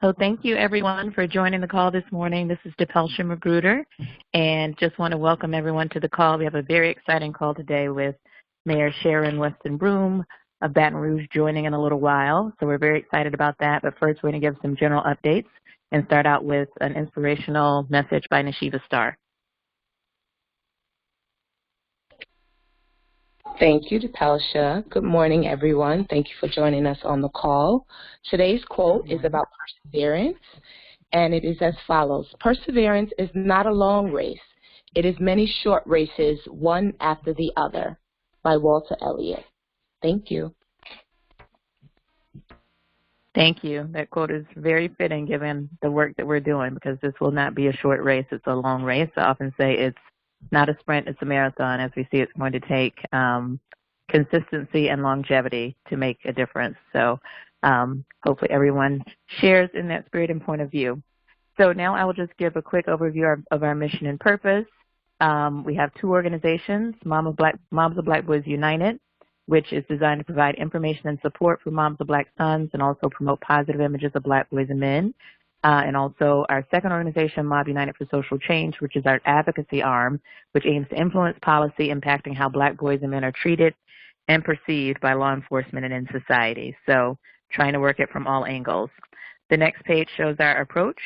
So thank you, everyone, for joining the call this morning. This is Depelsha Magruder, and just want to welcome everyone to the call. We have a very exciting call today with Mayor Sharon Weston-Broome of Baton Rouge joining in a little while. So we're very excited about that. But first, we're going to give some general updates and start out with an inspirational message by Nashiva Starr. Thank you, Depelsha. Good morning, everyone. Thank you for joining us on the call. Today's quote is about perseverance, and it is as follows. Perseverance is not a long race. It is many short races, one after the other, by Walter Elliott. Thank you. Thank you. That quote is very fitting given the work that we're doing, because this will not be a short race. It's a long race. I often say it's not a sprint, it's a marathon. As we see, it's going to take consistency and longevity to make a difference. So hopefully everyone shares in that spirit and point of view. So now I will just give a quick overview of our mission and purpose. We have two organizations, Moms of Black Boys United, which is designed to provide information and support for moms of Black sons and also promote positive images of Black boys and men. And also our second organization, Mob United for Social Change, which is our advocacy arm, which aims to influence policy impacting how Black boys and men are treated and perceived by law enforcement and in society. So trying to work it from all angles. The next page shows our approach,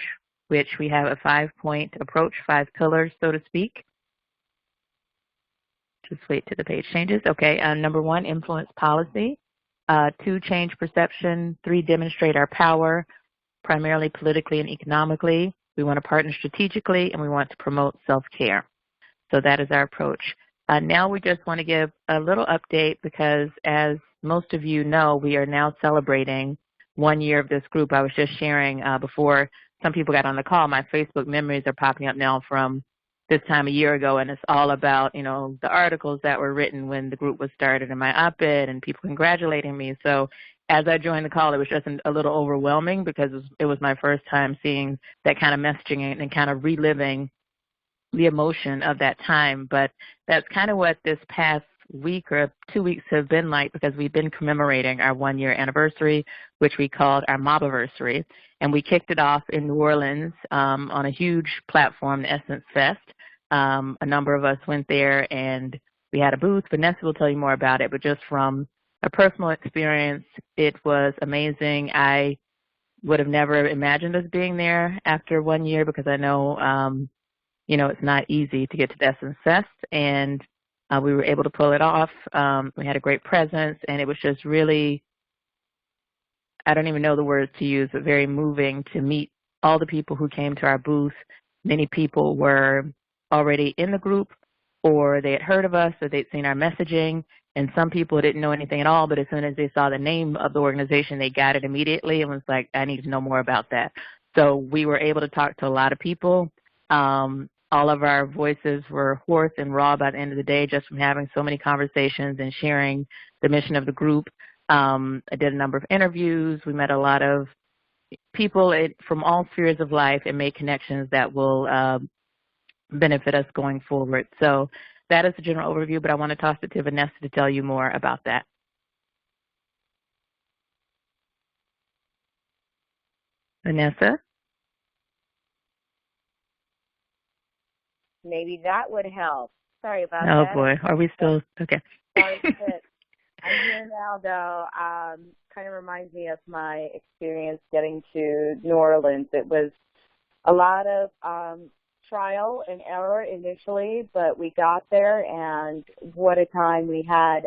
which we have a 5-point approach, 5 pillars, so to speak. Just wait till the page changes. Okay, number 1, influence policy. 2, change perception. 3, demonstrate our power, primarily politically and economically. We want to partner strategically, and we want to promote self-care. So that is our approach. Now we just want to give a little update because, as most of you know, we are now celebrating 1 year of this group. I was just sharing before some people got on the call, my Facebook memories are popping up now from this time a year ago, and it's all about, you know, the articles that were written when the group was started and my op-ed and people congratulating me. So as I joined the call, it was just a little overwhelming because it was my first time seeing that kind of messaging and kind of reliving the emotion of that time. But that's kind of what this past week or 2 weeks have been like, because we've been commemorating our 1-year anniversary, which we called our Mobiversary. And we kicked it off in New Orleans on a huge platform, the Essence Fest. A number of us went there and we had a booth. Vanessa will tell you more about it, but just from a personal experience, it was amazing. I would have never imagined us being there after 1 year, because I know, you know, it's not easy to get to the Essence Fest, and we were able to pull it off. We had a great presence, and it was just really, I don't even know the words to use, but very moving to meet all the people who came to our booth. Many people were already in the group, or they had heard of us, or they'd seen our messaging, and some people didn't know anything at all, but as soon as they saw the name of the organization, they got it immediately and was like, I need to know more about that. So we were able to talk to a lot of people. All of our voices were hoarse and raw by the end of the day just from having so many conversations and sharing the mission of the group. I did a number of interviews. We met a lot of people from all spheres of life and made connections that will benefit us going forward. So that is the general overview, but I want to toss it to Vanessa to tell you more about that. Vanessa? Maybe that would help. Sorry about that. Oh, boy. Are we still? Okay. I'm here now, though. Kind of reminds me of my experience getting to New Orleans. It was a lot of trial and error initially, but we got there, and what a time we had.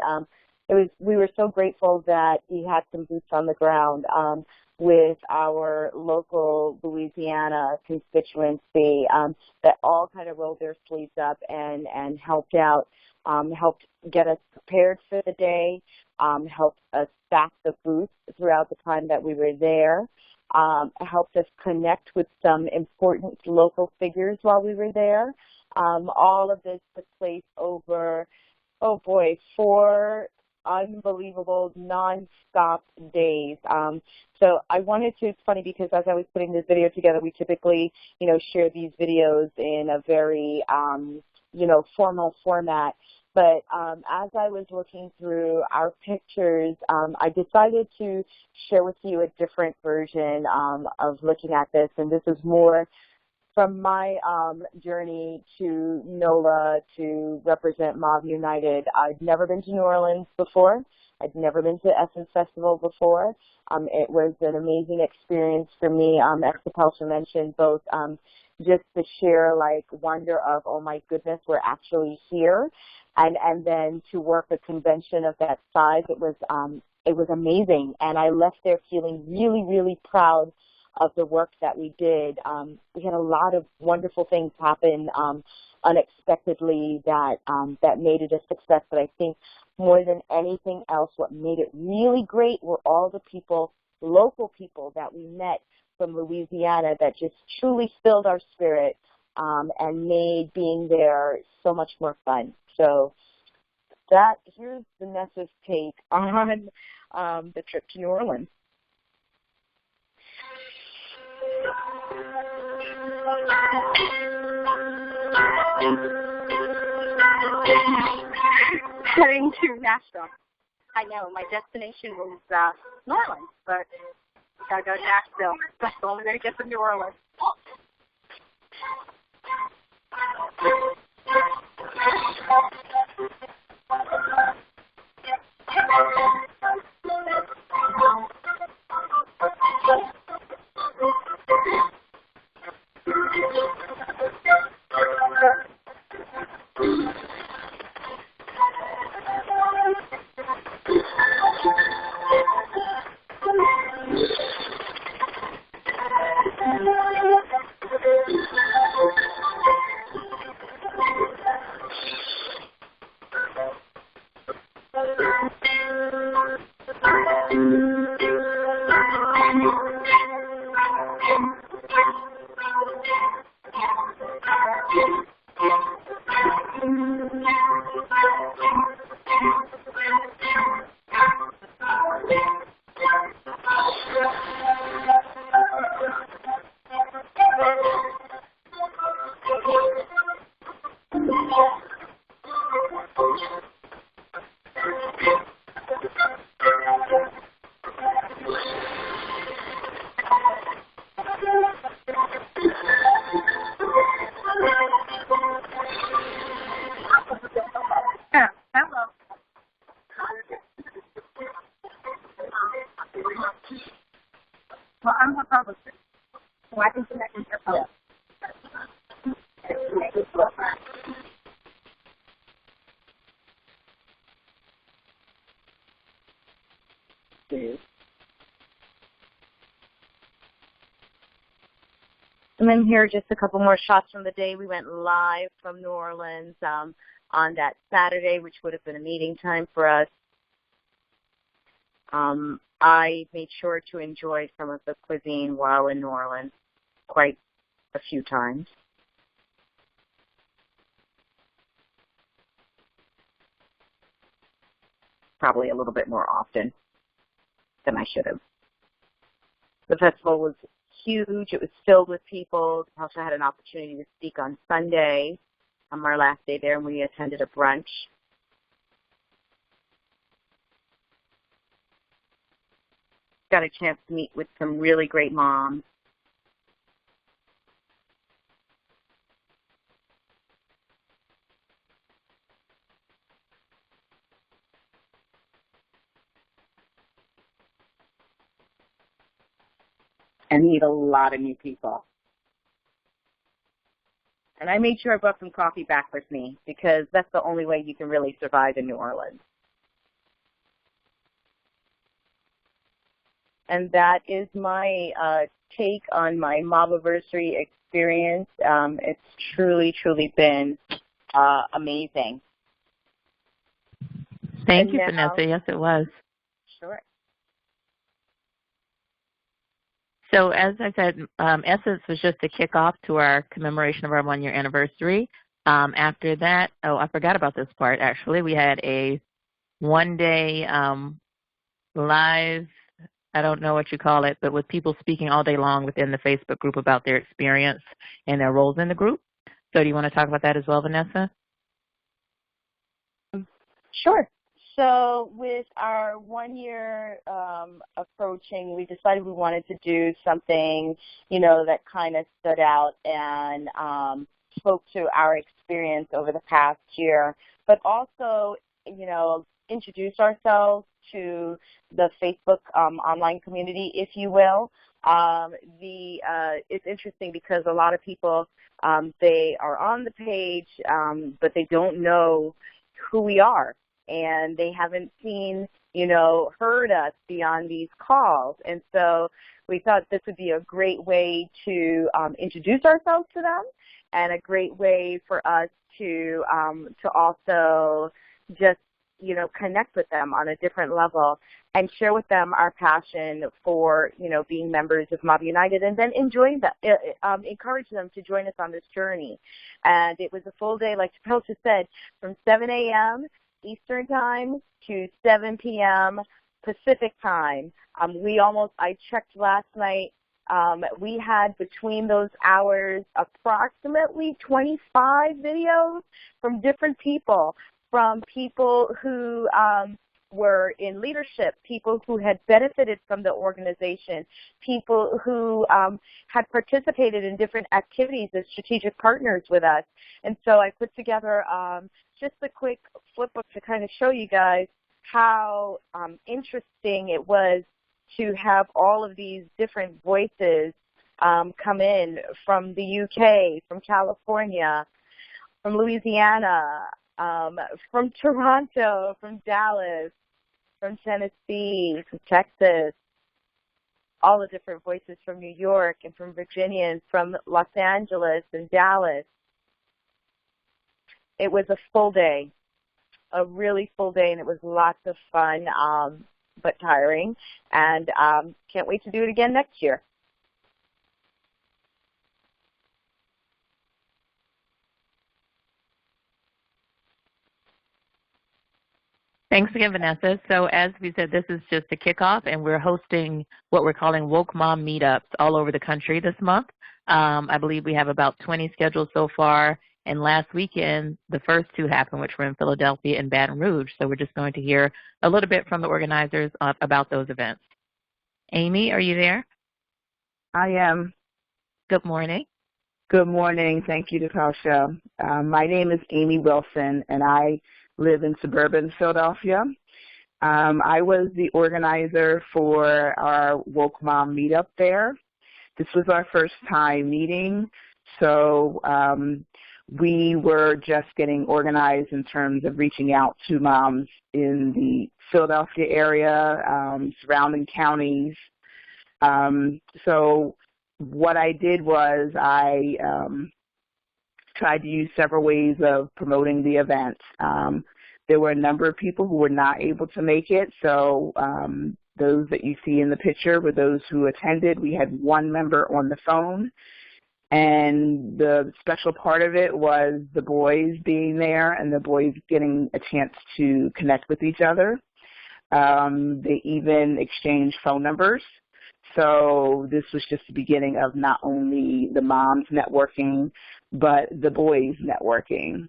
We were so grateful that we had some boots on the ground with our local Louisiana constituency that all kind of rolled their sleeves up and helped out, helped get us prepared for the day, helped us staff the booths throughout the time that we were there, helped us connect with some important local figures while we were there. All of this took place over, 4 unbelievable non-stop days. So I wanted to, it's funny because as I was putting this video together, we typically, share these videos in a very, formal format. But as I was looking through our pictures, I decided to share with you a different version of looking at this, and this is more from my journey to NOLA to represent Mob United. I'd never been to New Orleans before. I'd never been to Essence Festival before. It was an amazing experience for me, as Tapelsha mentioned, both just the sheer wonder of, oh my goodness, we're actually here, and then to work a convention of that size, it was amazing, and I left there feeling really, really proud of the work that we did. We had a lot of wonderful things happen unexpectedly that made it a success. But I think more than anything else, what made it really great were all the people, local people that we met from Louisiana that just truly filled our spirit and made being there so much more fun. So here's Vanessa's take on the trip to New Orleans. Heading to Nashville. I know, my destination was New Orleans, but gotta go to Nashville. That's the only way to get to New Orleans. Well, I'm a publisher, so I can connect with your publisher. And then here are just a couple more shots from the day. We went live from New Orleans on that Saturday, which would have been a meeting time for us. I made sure to enjoy some of the cuisine while in New Orleans quite a few times. Probably a little bit more often than I should have. The festival was huge. It was filled with people. I also had an opportunity to speak on Sunday, on our last day there, and we attended a brunch. Got a chance to meet with some really great moms. And meet a lot of new people. And I made sure I brought some coffee back with me because that's the only way you can really survive in New Orleans. And that is my take on my Mobiversary experience. It's truly, truly been amazing. Thank you, Vanessa. Yes, it was. Sure. So as I said, Essence was just a kickoff to our commemoration of our 1-year anniversary. After that, I forgot about this part, actually. We had a one-day live, I don't know what you call it, but with people speaking all day long within the Facebook group about their experience and their roles in the group. So do you want to talk about that as well, Vanessa? Sure. So with our 1 year approaching, we decided we wanted to do something, that kind of stood out and spoke to our experience over the past year, but also, introduce ourselves to the Facebook online community, if you will. It's interesting because a lot of people, they are on the page, but they don't know who we are, and they haven't seen, heard us beyond these calls. And so we thought this would be a great way to introduce ourselves to them, and a great way for us to also just, connect with them on a different level and share with them our passion for, being members of Mob United, and then encourage them to join us on this journey. And it was a full day, like Chappelle just said, from 7 a.m. Eastern Time to 7 p.m. Pacific Time. I checked last night, we had between those hours approximately 25 videos from different people, from people who were in leadership, people who had benefited from the organization, people who had participated in different activities as strategic partners with us. And so I put together just a quick flipbook to kind of show you guys how interesting it was to have all of these different voices come in from the UK, from California, from Louisiana, from Toronto, from Dallas, from Tennessee, from Texas, all the different voices from New York and from Virginia and from Los Angeles and Dallas. It was a full day, a really full day, and it was lots of fun, but tiring, and can't wait to do it again next year. Thanks again, Vanessa. So as we said, this is just a kickoff, and we're hosting what we're calling Woke Mom meetups all over the country this month. I believe we have about 20 scheduled so far, and last weekend, the first two happened, which were in Philadelphia and Baton Rouge. So we're just going to hear a little bit from the organizers about those events. Amy, are you there? I am. Good morning. Good morning. Thank you, Natasha. My name is Amy Wilson, and I live in suburban Philadelphia. I was the organizer for our Woke Mom meetup there. This was our first time meeting, so we were just getting organized in terms of reaching out to moms in the Philadelphia area, surrounding counties. So what I did was I tried to use several ways of promoting the event. There were a number of people who were not able to make it, so those that you see in the picture were those who attended. We had one member on the phone, and the special part of it was the boys being there and the boys getting a chance to connect with each other. They even exchanged phone numbers. So this was just the beginning of not only the moms networking, but the boys networking.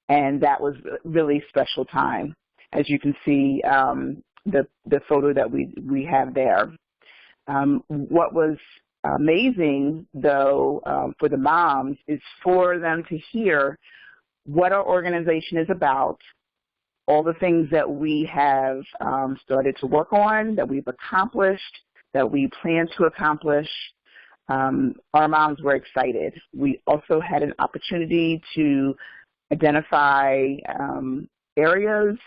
And that was a really special time. As you can see, the photo that we have there. What was amazing, though, for the moms is for them to hear what our organization is about, all the things that we have started to work on, that we've accomplished, that we plan to accomplish. Our moms were excited. We also had an opportunity to identify areas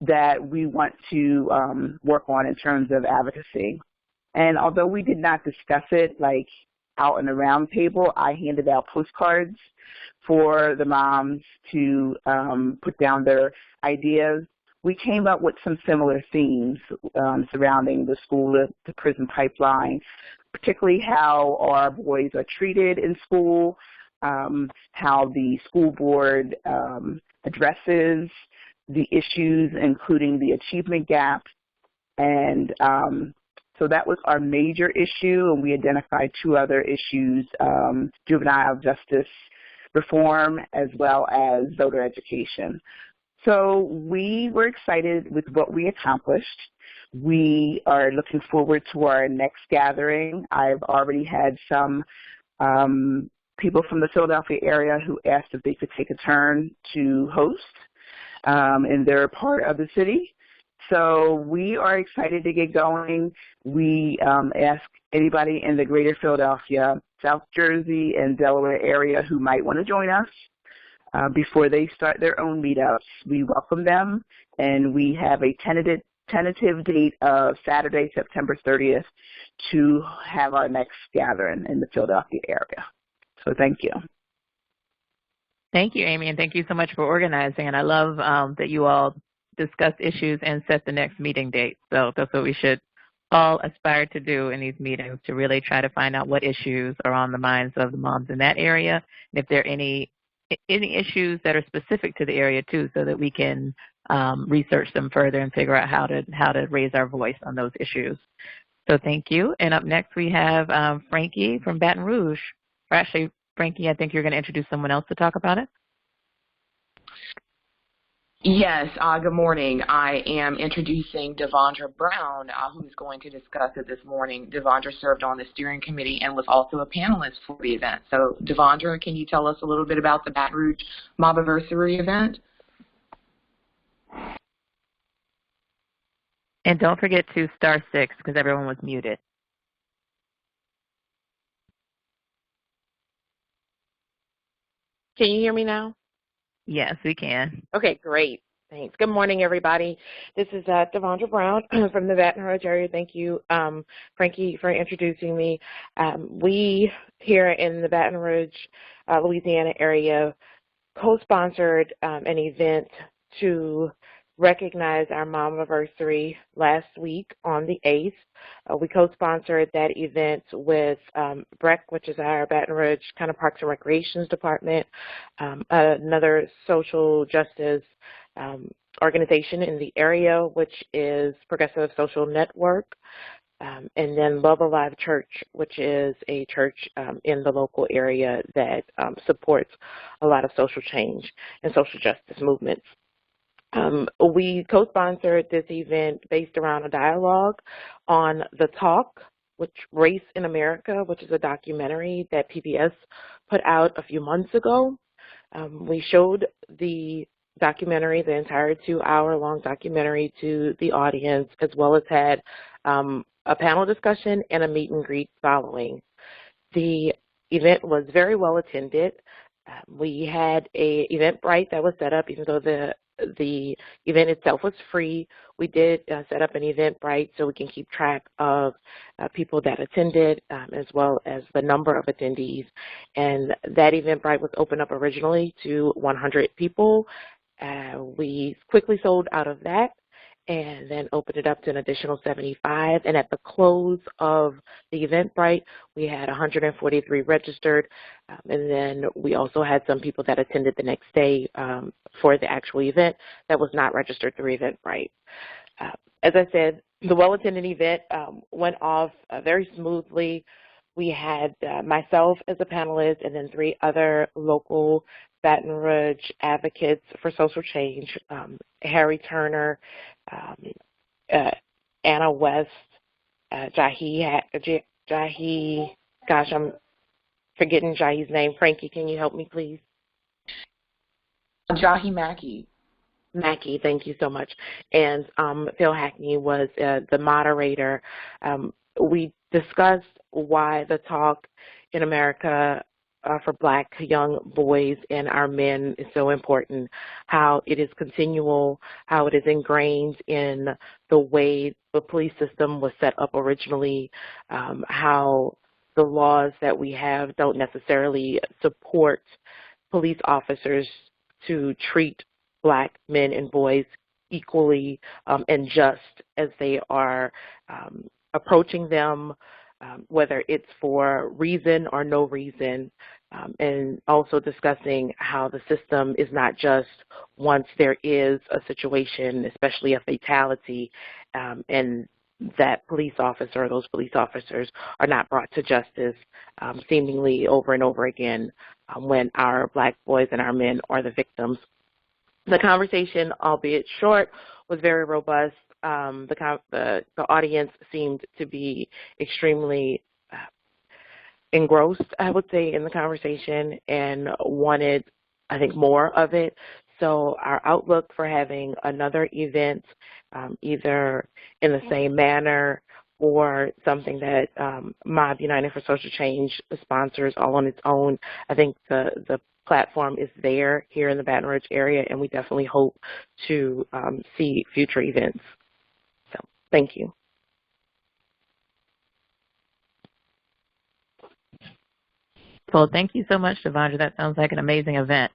that we want to work on in terms of advocacy. And although we did not discuss it like out in the round table, I handed out postcards for the moms to put down their ideas. We came up with some similar themes surrounding the school to prison pipeline, particularly how our boys are treated in school, how the school board addresses the issues, including the achievement gap. And so that was our major issue, and we identified two other issues, juvenile justice reform as well as voter education. So we were excited with what we accomplished. We are looking forward to our next gathering. I've already had some people from the Philadelphia area who asked if they could take a turn to host, and they're a part of the city. So we are excited to get going. We ask anybody in the greater Philadelphia, South Jersey, and Delaware area who might want to join us before they start their own meetups. We welcome them, and we have a tentative date of Saturday, September 30th, to have our next gathering in the Philadelphia area. So thank you. Thank you, Amy, and thank you so much for organizing. And I love that you all discuss issues and set the next meeting date. So that's what we should all aspire to do in these meetings, to really try to find out what issues are on the minds of the moms in that area, and if there are any issues that are specific to the area too, so that we can research them further and figure out how to raise our voice on those issues. So thank you. And up next we have Frankie from Baton Rouge. Or actually, Frankie, I think you're going to introduce someone else to talk about it. Yes, good morning. I am introducing Devondra Brown, who's going to discuss it this morning. Devondra served on the steering committee and was also a panelist for the event. So, Devondra, can you tell us a little bit about the Baton Rouge Mobiversary event? And don't forget to *6 because everyone was muted. Can you hear me now? Yes, we can. Okay, great. Thanks. Good morning, everybody. This is Devondra Brown from the Baton Rouge area. Thank you, Frankie, for introducing me. We here in the Baton Rouge, Louisiana area co-sponsored an event to recognize our Momiversary last week on the 8th. We co-sponsored that event with BREC, which is our Baton Rouge kind of Parks and Recreations Department, another social justice organization in the area, which is Progressive Social Network, and then Love Alive Church, which is a church in the local area that supports a lot of social change and social justice movements. We co-sponsored this event based around a dialogue on The Talk, which Race in America, which is a documentary that PBS put out a few months ago. We showed the documentary, the entire 2-hour-long documentary, to the audience, as well as had a panel discussion and a meet and greet following. The event was very well attended. We had a Eventbrite that was set up, even though the event itself was free. We did set up an Eventbrite so we can keep track of people that attended, as well as the number of attendees. And that Eventbrite was opened up originally to 100 people. We quickly sold out of that and then opened it up to an additional 75. And at the close of the Eventbrite, we had 143 registered. And then we also had some people that attended the next day for the actual event that was not registered through Eventbrite. As I said, the well-attended event went off very smoothly. We had myself as a panelist and then 3 other local Baton Rouge advocates for social change, Harry Turner, Anna West, Jahi, gosh, I'm forgetting Jahi's name. Frankie, can you help me, please? Jahi Mackey. Mackey, thank you so much. And Phil Hackney was the moderator. We discussed why the talk in America for Black young boys and our men is so important, how it is continual, how it is ingrained in the way the police system was set up originally, how the laws that we have don't necessarily support police officers to treat Black men and boys equally and just as they are approaching them, whether it's for reason or no reason, and also discussing how the system is not just once there is a situation, especially a fatality, and that police officer or those police officers are not brought to justice seemingly over and over again when our Black boys and our men are the victims. The conversation, albeit short, was very robust. The audience seemed to be extremely engrossed, I would say, in the conversation and wanted, I think, more of it. So our outlook for having another event, either in the same manner or something that Mob United for Social Change sponsors all on its own, I think the platform is there here in the Baton Rouge area, and we definitely hope to see future events. So thank you. Well, thank you so much, Devondra. That sounds like an amazing event.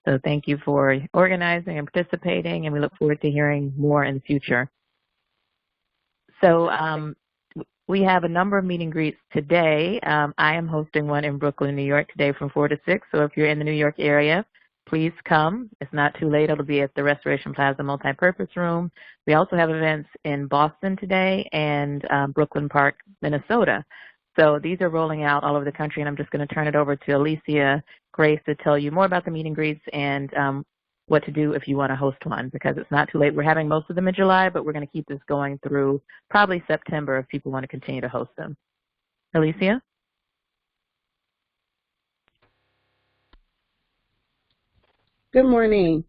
So thank you for organizing and participating, and we look forward to hearing more in the future. So we have a number of meet and greets today. I am hosting one in Brooklyn, New York today from 4 to 6. So if you're in the New York area, please come. It's not too late. It'll be at the Restoration Plaza Multipurpose Room. We also have events in Boston today and Brooklyn Park, Minnesota. So these are rolling out all over the country, and I'm just going to turn it over to Alicia Grace to tell you more about the meet and greets and what to do if you want to host one, because it's not too late. We're having most of them in July, but we're going to keep this going through probably September if people want to continue to host them. Alicia? Good morning.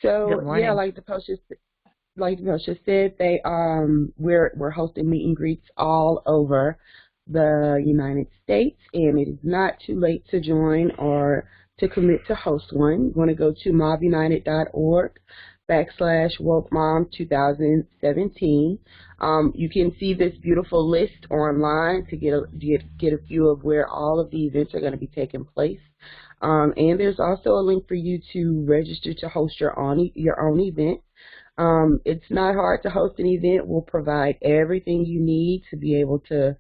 So, Good morning. yeah, like the post just said, we're hosting meet and greets all over the United States, and it is not too late to join or to commit to host one. You want to go to mobunited.org/WokeMom2017. You can see this beautiful list online to get a view of where all of the events are going to be taking place. And there's also a link for you to register to host your own event. It's not hard to host an event. We'll provide everything you need to be able to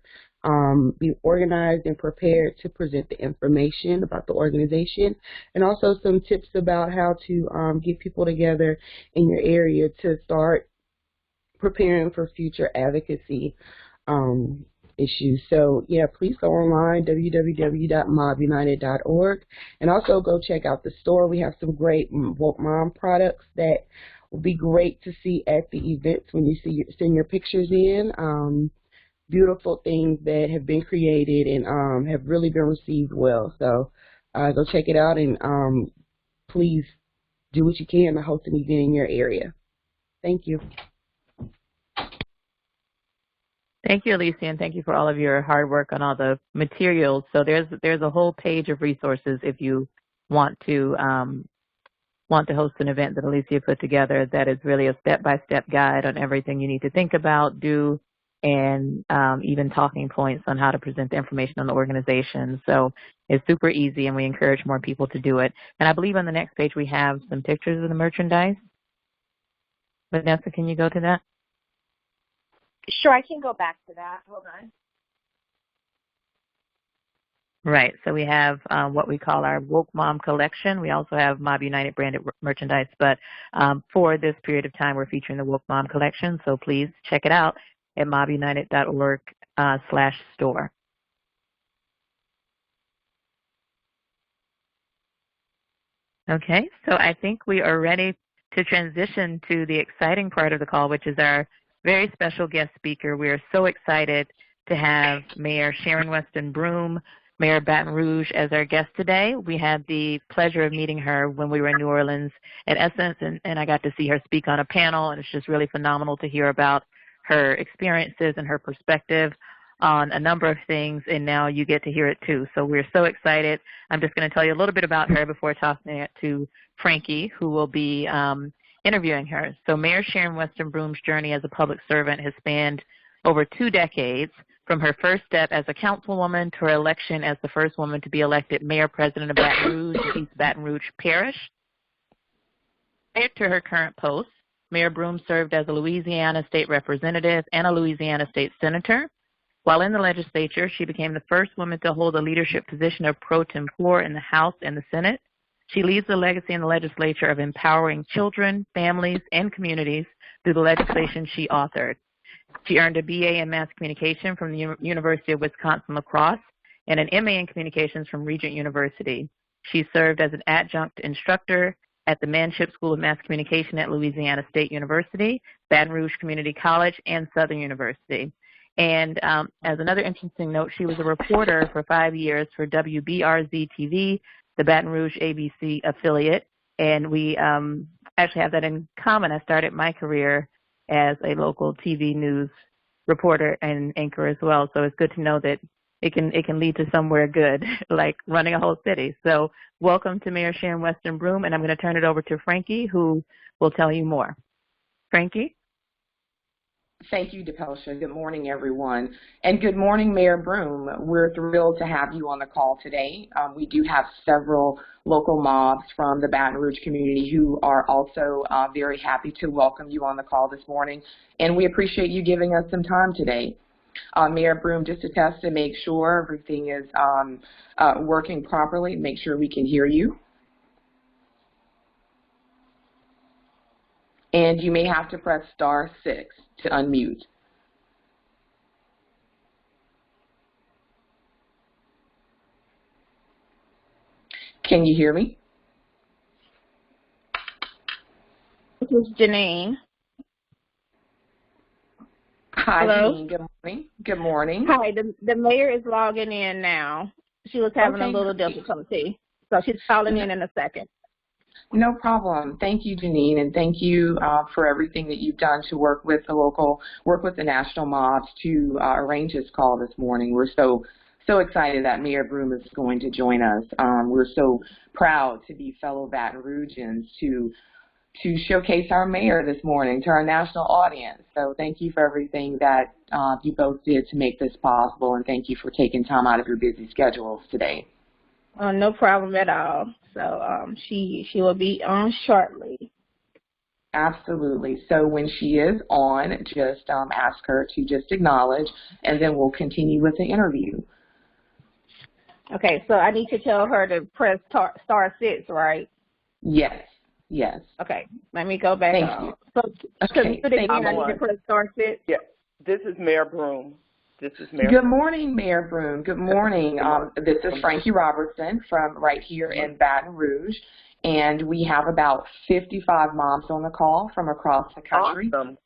be organized and prepared to present the information about the organization, and also some tips about how to get people together in your area to start preparing for future advocacy issues. So, yeah, please go online, www.mobunited.org, and also go check out the store. We have some great Woke Mom products that will be great to see at the events when you send your pictures in. Beautiful things that have been created and have really been received well. So go check it out, and please do what you can to host an event in your area. Thank you. Thank you, Alicia, and thank you for all of your hard work on all the materials. So there's a whole page of resources if you want to host an event that Alicia put together that is really a step-by-step guide on everything you need to think about, do, and even talking points on how to present the information on the organization. So it's super easy, and we encourage more people to do it. And I believe on the next page we have some pictures of the merchandise. Vanessa, can you go to that? Sure, I can go back to that. Hold on. Right. So we have what we call our Woke Mom collection. We also have Mob United branded merchandise. But for this period of time, we're featuring the Woke Mom collection. So please check it out at mobunited.org/store. Okay. So I think we are ready to transition to the exciting part of the call, which is our very special guest speaker. We are so excited to have Mayor Sharon Weston Broome, Mayor of Baton Rouge, as our guest today. We had the pleasure of meeting her when we were in New Orleans at Essence, and I got to see her speak on a panel, and it's just really phenomenal to hear about her experiences and her perspective on a number of things, and now you get to hear it too. So we're so excited. I'm just going to tell you a little bit about her before tossing it to Frankie, who will be interviewing her. So Mayor Sharon Weston Broome's journey as a public servant has spanned over 2 decades, from her first step as a councilwoman to her election as the first woman to be elected mayor president of Baton Rouge, East Baton Rouge Parish. Prior to her current post, Mayor Broome served as a Louisiana state representative and a Louisiana state senator. While in the legislature, she became the first woman to hold a leadership position of pro tempore in the House and the Senate. She leaves a legacy in the legislature of empowering children, families, and communities through the legislation she authored. She earned a BA in Mass Communication from the University of Wisconsin-La Crosse and an MA in Communications from Regent University. She served as an adjunct instructor at the Manship School of Mass Communication at Louisiana State University, Baton Rouge Community College, and Southern University. And as another interesting note, she was a reporter for 5 years for WBRZ-TV, the Baton Rouge ABC affiliate. And we actually have that in common. I started my career as a local TV news reporter and anchor as well. So it's good to know that it can lead to somewhere good, like running a whole city. So welcome to Mayor Sharon Weston Broome, and I'm going to turn it over to Frankie, who will tell you more. Frankie? Thank you, DePelsha. Good morning, everyone. And good morning, Mayor Broome. We're thrilled to have you on the call today. We do have several local mobs from the Baton Rouge community who are also very happy to welcome you on the call this morning. And we appreciate you giving us some time today. Mayor Broome, just to test to make sure everything is working properly, make sure we can hear you. And you may have to press *6 to unmute. Can you hear me? This is Janine. Hi, Hello? Janine. Good morning. Good morning. Hi, the mayor is logging in now. She was having a little difficulty, so she's calling in a second. No problem. Thank you, Janine, and thank you for everything that you've done to work with the national mobs to arrange this call this morning. We're so excited that Mayor Broome is going to join us. We're so proud to be fellow Baton Rougeans to showcase our mayor this morning to our national audience. So thank you for everything that you both did to make this possible, and thank you for taking time out of your busy schedules today. No problem at all. So she will be on shortly. Absolutely. So when she is on, just ask her to just acknowledge, and then we'll continue with the interview. Okay, so I need to tell her to press *6, right? Yes. Yes. Okay, let me go back. Thank you. So okay. I need to press *6. Yeah, this is Mayor Broome. Good morning, Mayor Broome. Good morning. This is Frankie Robertson from right here in Baton Rouge, and we have about 55 moms on the call from across the country. Awesome.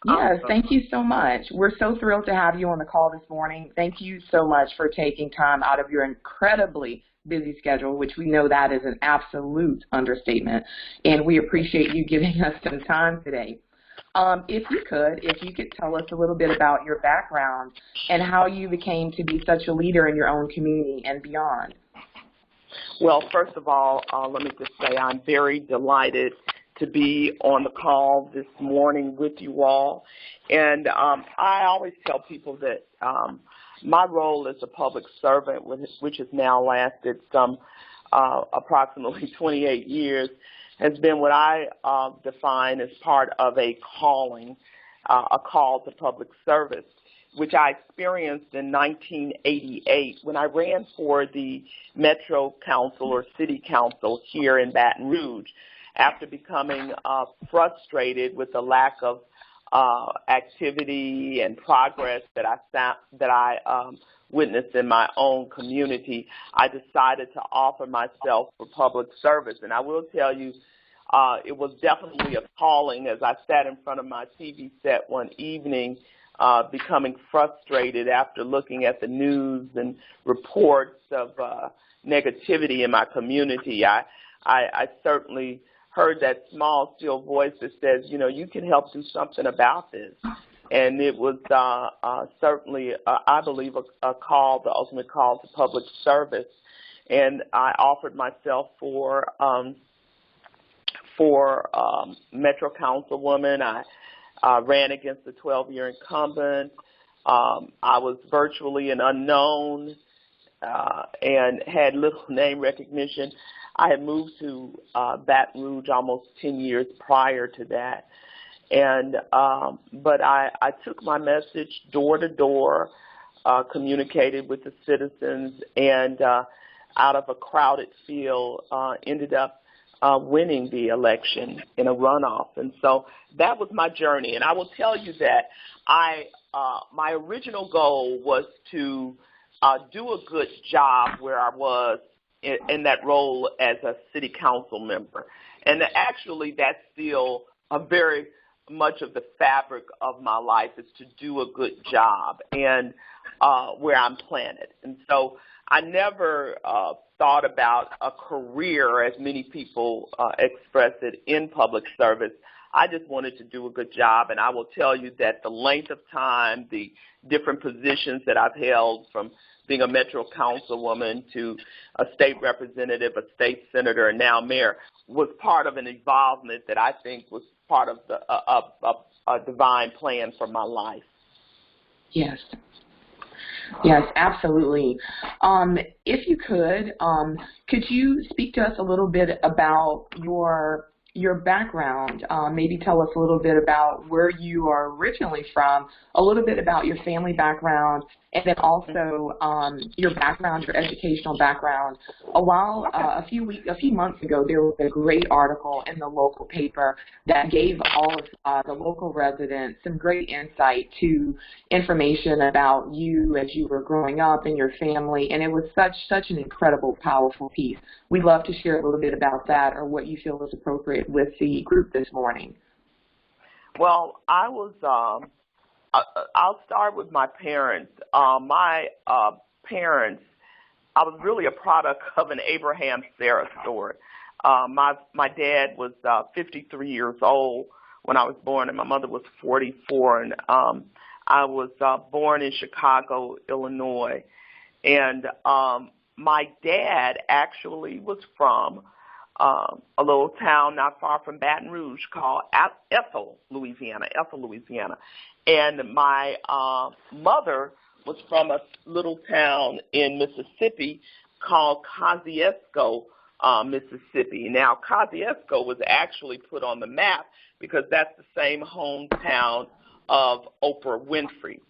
Yes, awesome. Thank you so much. We're so thrilled to have you on the call this morning. Thank you so much for taking time out of your incredibly busy schedule, which we know that is an absolute understatement, and we appreciate you giving us some time today. If you could tell us a little bit about your background and how you became to be such a leader in your own community and beyond. Well, first of all, let me just say I'm very delighted to be on the call this morning with you all. And I always tell people that my role as a public servant, which has now lasted some approximately 28 years, has been what I define as part of a calling, a call to public service, which I experienced in 1988 when I ran for the Metro Council or City Council here in Baton Rouge after becoming frustrated with the lack of activity and progress that I witnessed in my own community. I decided to offer myself for public service, and I will tell you, it was definitely a calling as I sat in front of my TV set one evening, becoming frustrated after looking at the news and reports of negativity in my community. I certainly heard that small, still voice that says, you know, you can help do something about this. And it was certainly, I believe, a call, the ultimate call to public service. And I offered myself for Metro Councilwoman. I ran against the 12-year incumbent. I was virtually an unknown and had little name recognition. I had moved to Baton Rouge almost 10 years prior to that. And but I took my message door to door, communicated with the citizens, and out of a crowded field, ended up winning the election in a runoff. And so that was my journey. And I will tell you that my original goal was to do a good job where I was in that role as a city council member. And actually, that's still a very much of the fabric of my life, is to do a good job and where I'm planted. And so I never thought about a career, as many people express it, in public service. I just wanted to do a good job, and I will tell you that the length of time, the different positions that I've held, from being a Metro Councilwoman to a state representative, a state senator, and now mayor, was part of an involvement that I think was part of a divine plan for my life. Yes. Yes, absolutely. If you could you speak to us a little bit about your background? Maybe tell us a little bit about where you are originally from, a little bit about your family background, and then also your background, your educational background. A few months ago, there was a great article in the local paper that gave all of the local residents some great insight to information about you as you were growing up and your family, and it was such an incredible, powerful piece. We'd love to share a little bit about that, or what you feel is appropriate with the group this morning. Well, I'll start with my parents. My parents, I was really a product of an Abraham-Sarah story. My dad was 53 years old when I was born, and my mother was 44. And I was born in Chicago, Illinois. And my dad actually was from a little town not far from Baton Rouge called Ethel, Louisiana. And my mother was from a little town in Mississippi called Kosciuszko, Mississippi. Now, Kosciuszko was actually put on the map because that's the same hometown of Oprah Winfrey.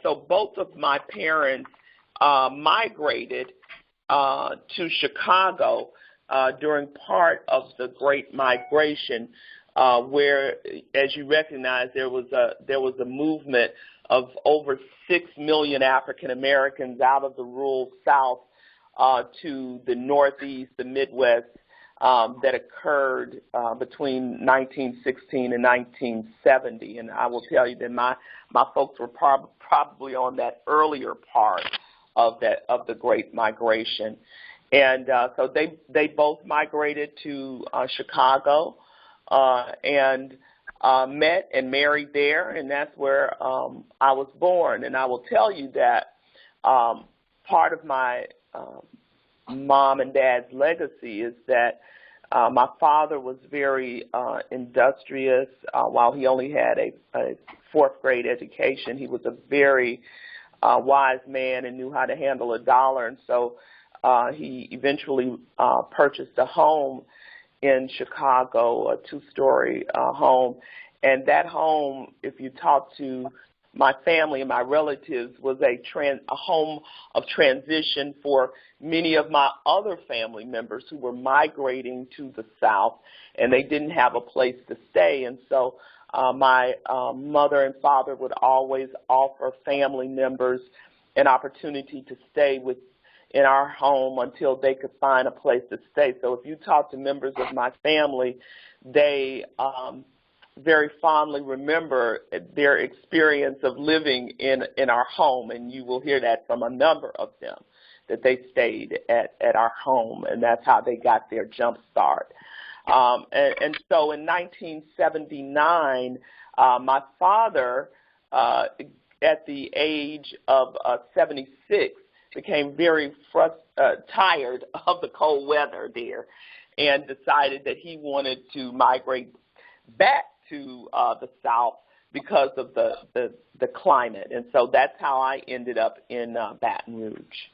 So both of my parents migrated to Chicago during part of the Great Migration, where, as you recognize, there was a movement of over 6 million African Americans out of the rural South to the Northeast, the Midwest, that occurred between 1916 and 1970. And I will tell you that my folks were probably on that earlier part of the Great Migration. And so they both migrated to Chicago and met and married there, and that's where I was born. And I will tell you that part of my mom and dad's legacy is that my father was very industrious. While he only had a fourth grade education, he was a very wise man and knew how to handle a dollar. And so he eventually purchased a home in Chicago, a two-story home. And that home, if you talk to my family and my relatives, was a home of transition for many of my other family members who were migrating to the South, and they didn't have a place to stay. And so my mother and father would always offer family members an opportunity to stay in our home until they could find a place to stay. So if you talk to members of my family, they very fondly remember their experience of living in our home, and you will hear that from a number of them, that they stayed at our home, and that's how they got their jump start. And so in 1979, my father, at the age of 76, became very tired of the cold weather there and decided that he wanted to migrate back to the South because of the climate. And so that's how I ended up in Baton Rouge.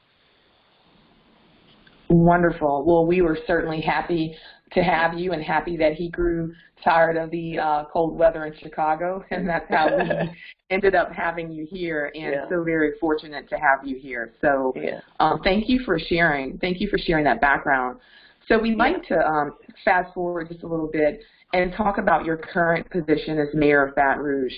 Wonderful. Well, we were certainly happy to have you, and happy that he grew tired of the cold weather in Chicago, and that's how we ended up having you here, and so very fortunate to have you here. So thank you for sharing. Thank you for sharing that background. So we'd like to fast forward just a little bit and talk about your current position as mayor of Baton Rouge.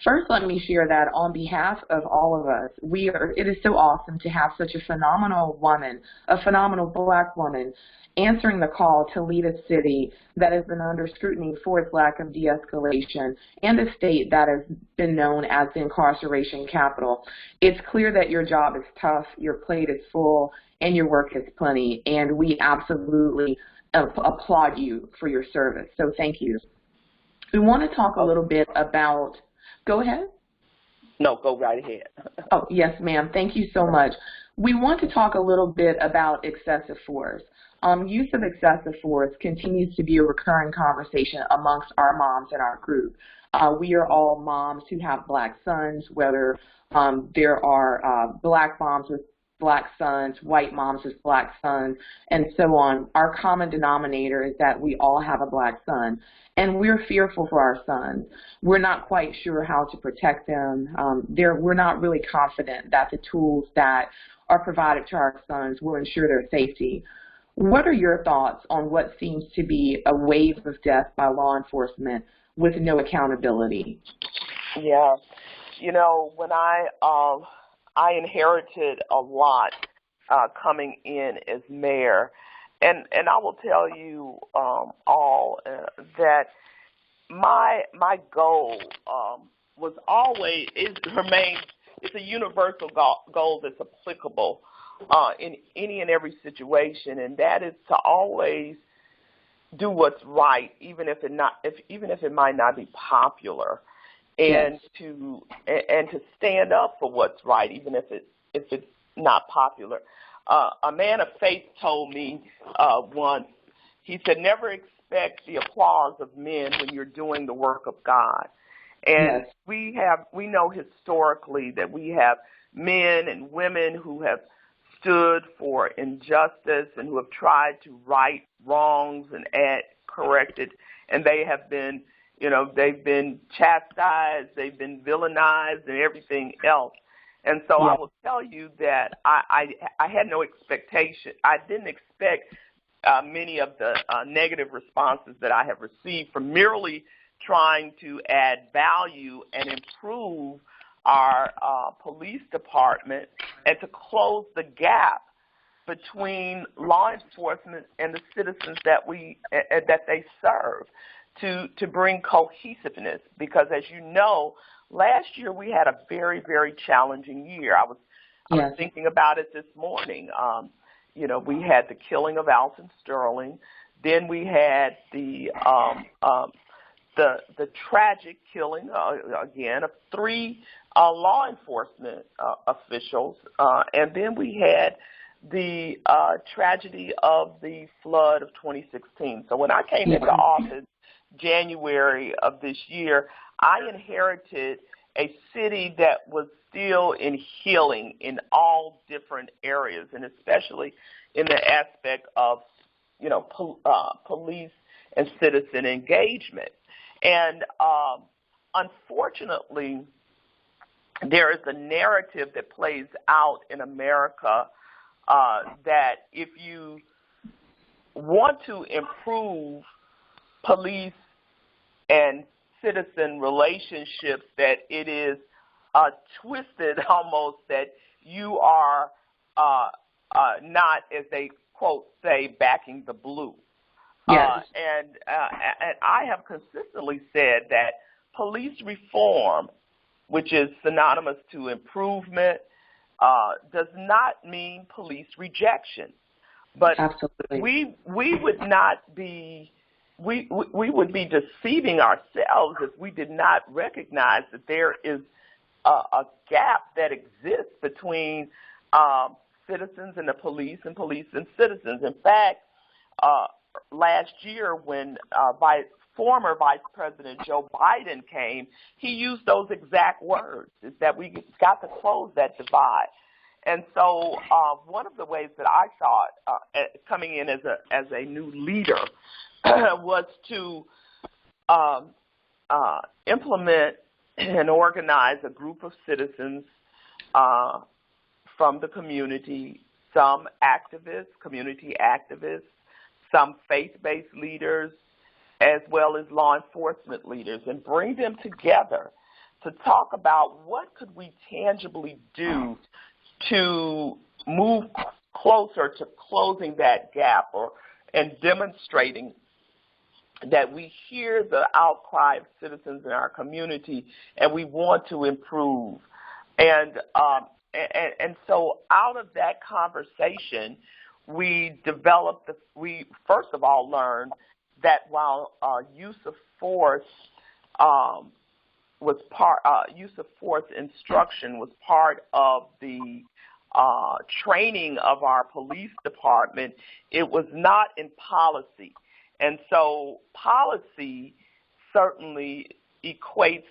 First, let me share that on behalf of all of us, it is so awesome to have such a phenomenal woman, a phenomenal Black woman, answering the call to lead a city that has been under scrutiny for its lack of de-escalation and a state that has been known as the incarceration capital. It's clear that your job is tough, your plate is full, and your work is plenty, and we absolutely applaud you for your service. So thank you. We want to talk a little bit about, go ahead. No, go right ahead. Oh, yes, ma'am. Thank you so much. We want to talk a little bit about excessive force. Use of excessive force continues to be a recurring conversation amongst our moms in our group. We are all moms who have Black sons, whether there are Black moms with Black sons, white moms with Black sons, and so on. Our common denominator is that we all have a Black son, and we're fearful for our sons. We're not quite sure how to protect them. We're not really confident that the tools that are provided to our sons will ensure their safety. What are your thoughts on what seems to be a wave of death by law enforcement with no accountability? Yeah. You know, when I inherited a lot coming in as mayor, and I will tell you all that my goal was always, remains, it's a universal goal that's applicable in any and every situation, and that is to always do what's right, even if it might not be popular, and yes. to stand up for what's right, even if it's not popular. A man of faith told me once. He said, "Never expect the applause of men when you're doing the work of God." And yes. we know historically that we have men and women who have stood for injustice and who have tried to right wrongs and corrected, and they have been, they've been chastised, they've been villainized, and everything else. And so I will tell you that I had no expectation. I didn't expect many of the negative responses that I have received from merely trying to add value and improve our police department and to close the gap between law enforcement and the citizens that they serve, to bring cohesiveness. Because as you know, last year we had a very, very challenging year. I was thinking about it this morning. We had the killing of Alton Sterling. Then we had the tragic killing again of 3 law enforcement officials, and then we had the tragedy of the flood of 2016. So when I came into office January of this year, I inherited a city that was still in healing in all different areas, and especially in the aspect of, police and citizen engagement. And unfortunately, there is a narrative that plays out in America that if you want to improve police and citizen relationships, that it is twisted almost, that you are not, as they quote say, backing the blue. Yes. And I have consistently said that police reform, which is synonymous to improvement, does not mean police rejection. But absolutely, we would not be we would be deceiving ourselves if we did not recognize that there is a gap that exists between citizens and the police and citizens. In fact, last year when former Vice President Joe Biden came, he used those exact words, is that we got to close that divide. And so one of the ways that I thought coming in as a new leader was to implement and organize a group of citizens from the community, some activists, community activists, some faith-based leaders, as well as law enforcement leaders, and bring them together to talk about what could we tangibly do to move closer to closing that gap and demonstrating that we hear the outcry of citizens in our community and we want to improve. And so out of that conversation, we first of all learned that while use of force instruction was part of the training of our police department, it was not in policy. And so policy certainly equates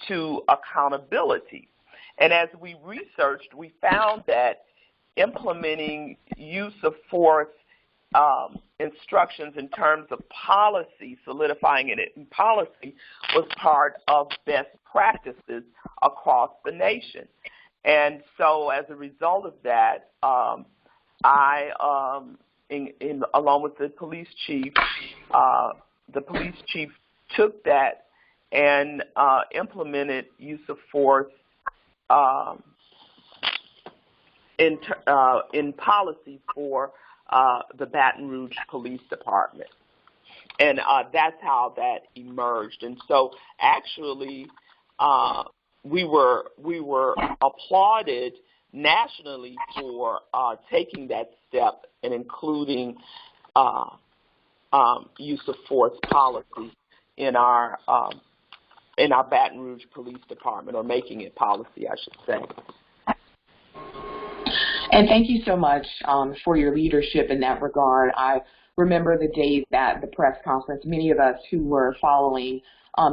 to accountability. And as we researched, we found that implementing use of force instructions in terms of policy, solidifying it in policy, was part of best practices across the nation. And so as a result of that, I, along with the police chief took that and implemented use of force in policy for the Baton Rouge Police Department. And that's how that emerged. And so actually we were applauded nationally for taking that step and including use of force policy in our Baton Rouge Police Department, or making it policy, I should say. And thank you so much for your leadership in that regard. I remember the days at the press conference, many of us who were following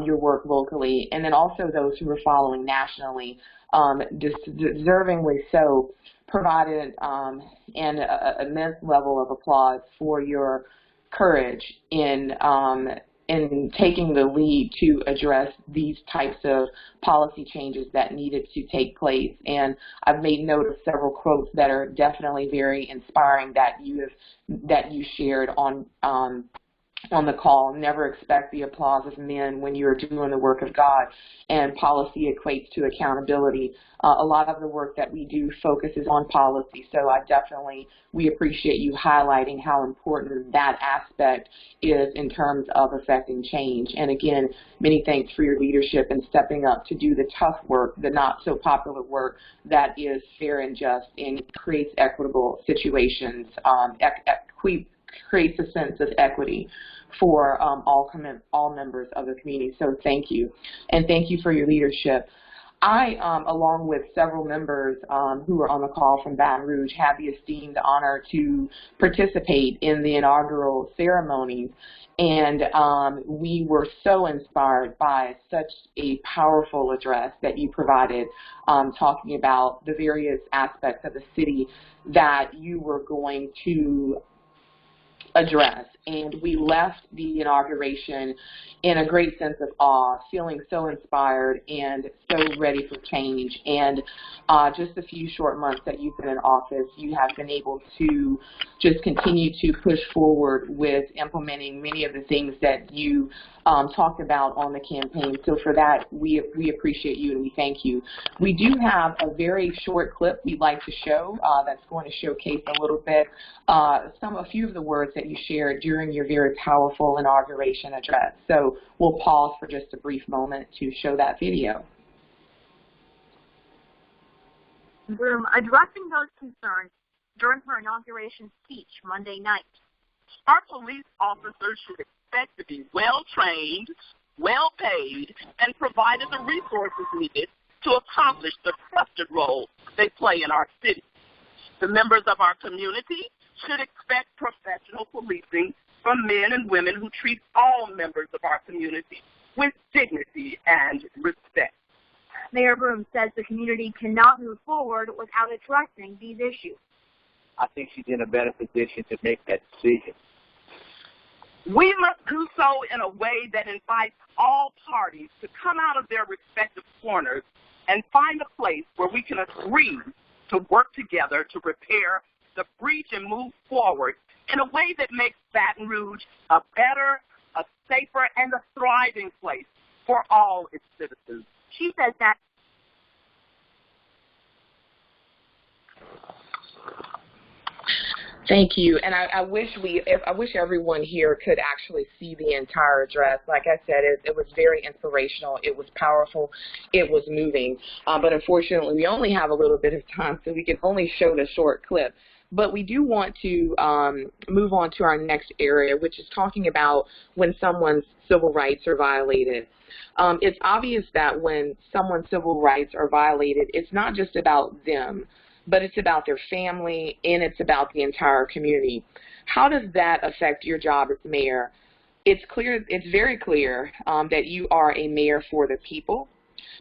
your work locally, and then also those who were following nationally, deservingly so, provided an immense level of applause for your courage in taking the lead to address these types of policy changes that needed to take place. And I've made note of several quotes that are definitely very inspiring that you shared on the call. Never expect the applause of men when you're doing the work of God, and policy equates to accountability. A lot of the work that we do focuses on policy, so we appreciate you highlighting how important that aspect is in terms of affecting change. And again, many thanks for your leadership in stepping up to do the tough work, the not so popular work that is fair and just and creates equitable situations, creates a sense of equity for all members of the community. So thank you. And thank you for your leadership. I, along with several members who are on the call from Baton Rouge, have the esteemed honor to participate in the inaugural ceremonies. And we were so inspired by such a powerful address that you provided, talking about the various aspects of the city that you were going to address. And we left the inauguration in a great sense of awe, feeling so inspired and so ready for change. And just a few short months that you've been in office, you have been able to just continue to push forward with implementing many of the things that you talked about on the campaign. So for that, we appreciate you and we thank you. We do have a very short clip we'd like to show that's going to showcase a little bit a few of the words that you shared during your very powerful inauguration address. So we'll pause for just a brief moment to show that video. Broome addressing those concerns during her inauguration speech Monday night. Our police officers should expect to be well-trained, well-paid, and provided the resources needed to accomplish the trusted role they play in our city. The members of our community should expect professional policing from men and women who treat all members of our community with dignity and respect. Mayor Broome says the community cannot move forward without addressing these issues. I think she's in a better position to make that decision. We must do so in a way that invites all parties to come out of their respective corners and find a place where we can agree to work together to repair the breach and move forward in a way that makes Baton Rouge a better, a safer, and a thriving place for all its citizens. She says that. Thank you, and I wish everyone here could actually see the entire address. Like I said, it was very inspirational. It was powerful. It was moving. But unfortunately, we only have a little bit of time, so we can only show the short clip. But we do want to move on to our next area, which is talking about when someone's civil rights are violated. It's obvious that when someone's civil rights are violated, it's not just about them, but it's about their family, and it's about the entire community. How does that affect your job as mayor? It's very clear that you are a mayor for the people,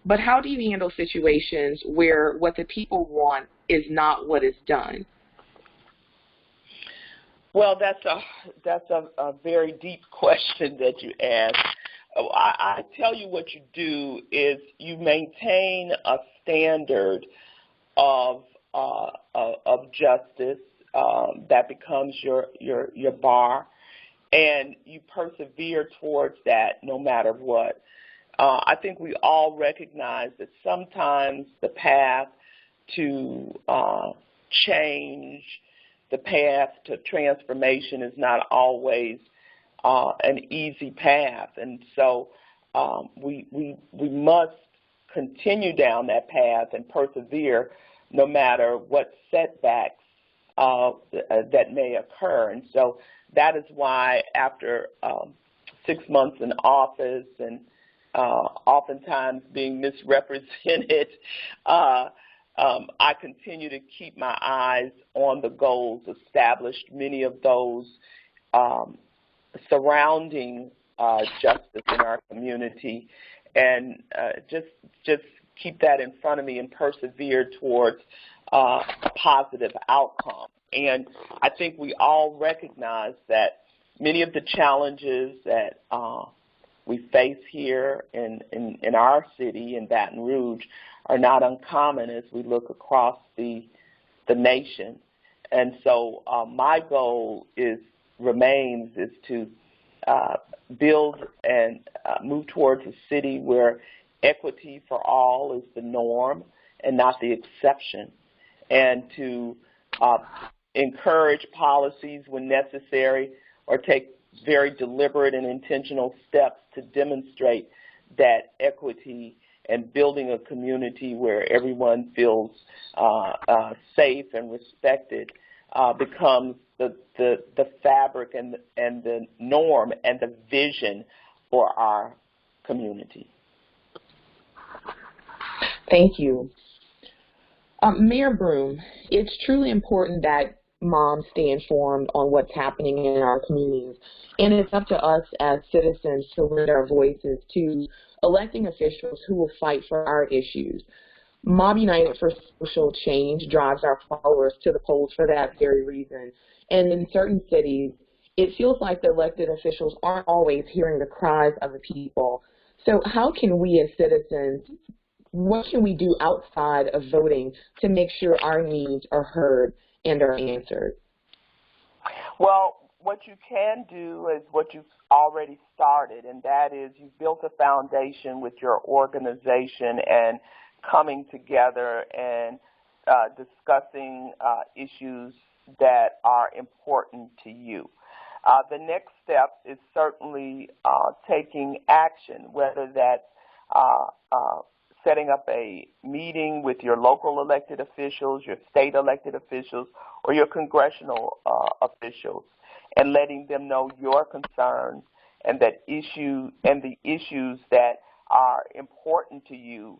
but how do you handle situations where what the people want is not what is done? Well, that's a very deep question that you ask. I tell you what you do is you maintain a standard of justice that becomes your bar, and you persevere towards that no matter what. I think we all recognize that sometimes the path to change, the path to transformation is not always an easy path, and so we must continue down that path and persevere no matter what setbacks that may occur. And so that is why after 6 months in office and oftentimes being misrepresented, I continue to keep my eyes on the goals established, many of those surrounding justice in our community, and just keep that in front of me and persevere towards a positive outcome. And I think we all recognize that many of the challenges that we face here in our city, in Baton Rouge, are not uncommon as we look across the nation. And so my goal remains to build and move towards a city where equity for all is the norm and not the exception, and to encourage policies when necessary or take very deliberate and intentional steps to demonstrate that equity and building a community where everyone feels safe and respected becomes the fabric and the norm and the vision for our community. Thank you. MayorBroome, it's truly important that moms stay informed on what's happening in our communities, and it's up to us as citizens to lend our voices to electing officials who will fight for our issues. Mob United for Social Change drives our followers to the polls for that very reason, and in certain cities, it feels like the elected officials aren't always hearing the cries of the people. So how can we as citizens, what can we do outside of voting to make sure our needs are heard and are answered? Well, what you can do is what you've already started, and that is you've built a foundation with your organization and coming together and discussing issues that are important to you. The next step is certainly taking action, whether that's setting up a meeting with your local elected officials, your state elected officials, or your congressional officials, and letting them know your concerns and the issues that are important to you.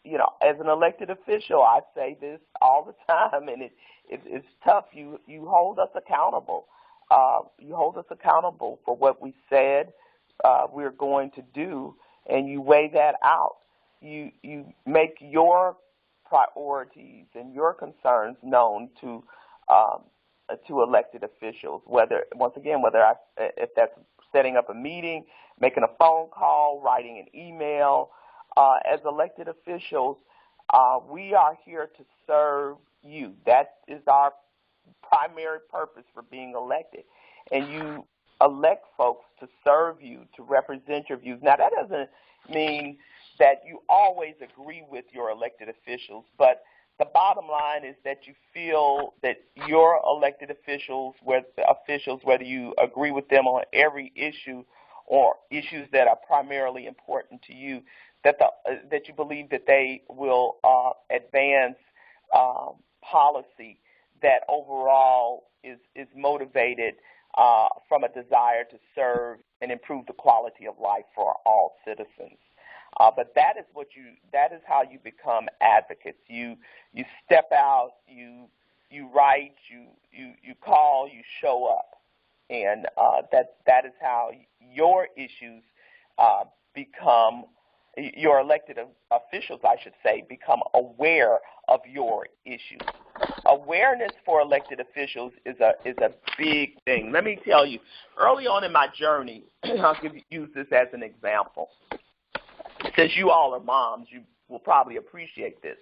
You know, as an elected official, I say this all the time, and it's tough. You hold us accountable. You hold us accountable for what we said we're going to do, and you weigh that out. You make your priorities and your concerns known to elected officials. Whether if that's setting up a meeting, making a phone call, writing an email. As elected officials, we are here to serve you. That is our primary purpose for being elected. And you elect folks to serve you, to represent your views. Now, that doesn't mean that you always agree with your elected officials, but the bottom line is that you feel that your elected officials, whether you agree with them on every issue or issues that are primarily important to you, that you believe that they will advance policy that overall is motivated from a desire to serve and improve the quality of life for all citizens. But that is how you become advocates. You step out, you write, you call, you show up, and that is how your issues become. Your elected officials, I should say, become aware of your issues. Awareness for elected officials is a big thing. Let me tell you, early on in my journey, I'll use this as an example. Since you all are moms, you will probably appreciate this.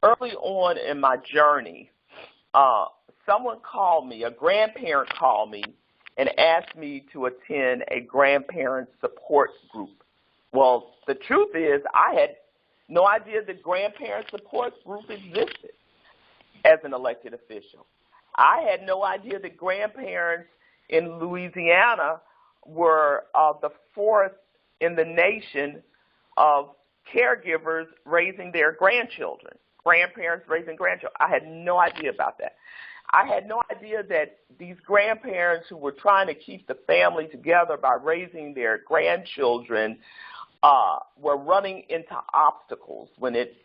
Early on in my journey, someone called me, a grandparent called me, and asked me to attend a grandparent support group. Well, the truth is I had no idea the grandparent support group existed as an elected official. I had no idea that grandparents in Louisiana were the fourth in the nation of caregivers raising their grandchildren, grandparents raising grandchildren. I had no idea about that. I had no idea that these grandparents who were trying to keep the family together by raising their grandchildren were running into obstacles when it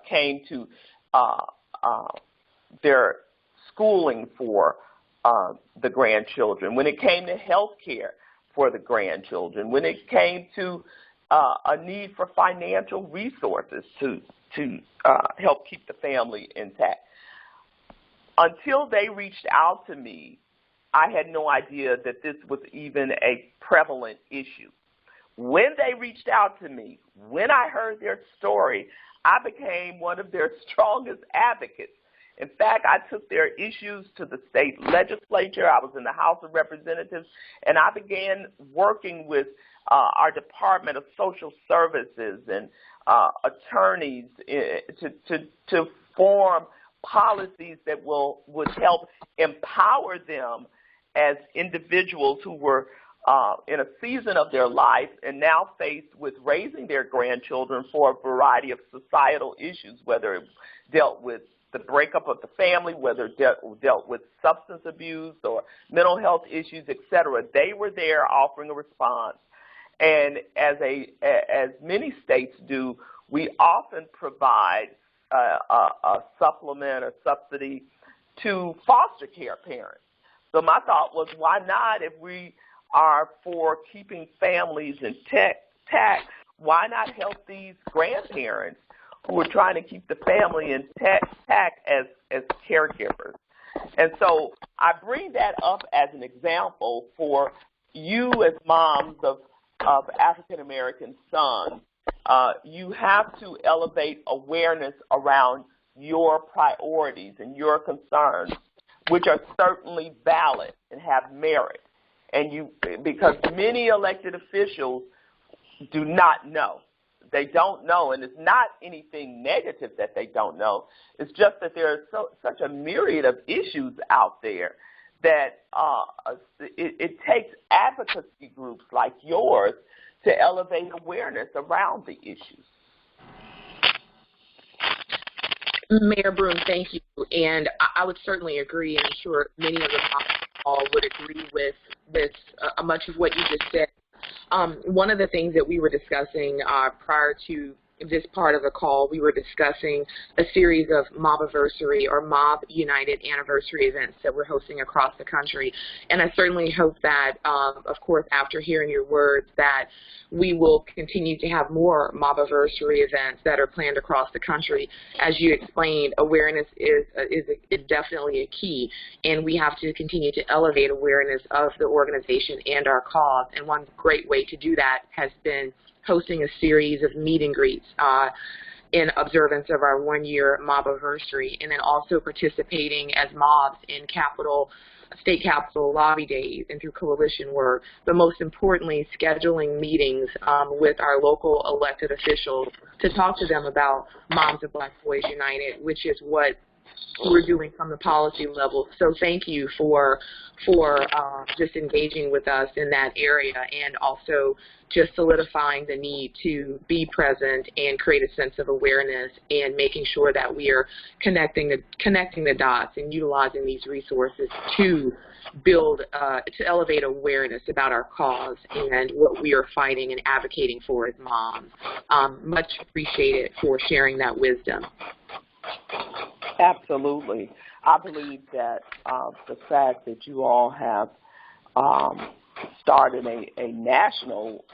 came to their schooling for the grandchildren, when it came to health care for the grandchildren, when it came to a need for financial resources to help keep the family intact. Until they reached out to me, I had no idea that this was even a prevalent issue. When they reached out to me, when I heard their story, I became one of their strongest advocates. In fact, I took their issues to the state legislature. I was in the House of Representatives, and I began working with our Department of Social Services and attorneys to form policies that would help empower them as individuals who were in a season of their life and now faced with raising their grandchildren for a variety of societal issues, whether it dealt with the breakup of the family, whether it dealt with substance abuse or mental health issues, et cetera. They were there offering a response. And as many states do, we often provide a supplement or subsidy to foster care parents. So my thought was, why not, if we are for keeping families intact, why not help these grandparents who are trying to keep the family intact as caregivers? And so I bring that up as an example for you as moms of African-American sons. You have to elevate awareness around your priorities and your concerns, which are certainly valid and have merit. And because many elected officials do not know. They don't know, and it's not anything negative that they don't know. It's just that there is such a myriad of issues out there that it takes advocacy groups like yours to elevate awareness around the issues. Mayor Broome, thank you. And I would certainly agree, and I'm sure many of the all would agree with much of what you just said. One of the things that we were discussing prior to this part of the call, we were discussing a series of Mobiversary or Mob United anniversary events that we're hosting across the country. And I certainly hope that, of course, after hearing your words, that we will continue to have more Mobiversary events that are planned across the country. As you explained, awareness is definitely a key, and we have to continue to elevate awareness of the organization and our cause. And one great way to do that has been hosting a series of meet and greets in observance of our one-year Mobiversary, and then also participating as mobs in Capitol state capitol lobby days and through coalition work, but most importantly, scheduling meetings with our local elected officials to talk to them about Moms of Black Boys United, which is what we're doing from the policy level. So thank you for just engaging with us in that area, and also just solidifying the need to be present and create a sense of awareness, and making sure that we are connecting the dots and utilizing these resources to build, to elevate awareness about our cause and what we are fighting and advocating for as moms. Much appreciated for sharing that wisdom. Absolutely. I believe that the fact that you all have started a national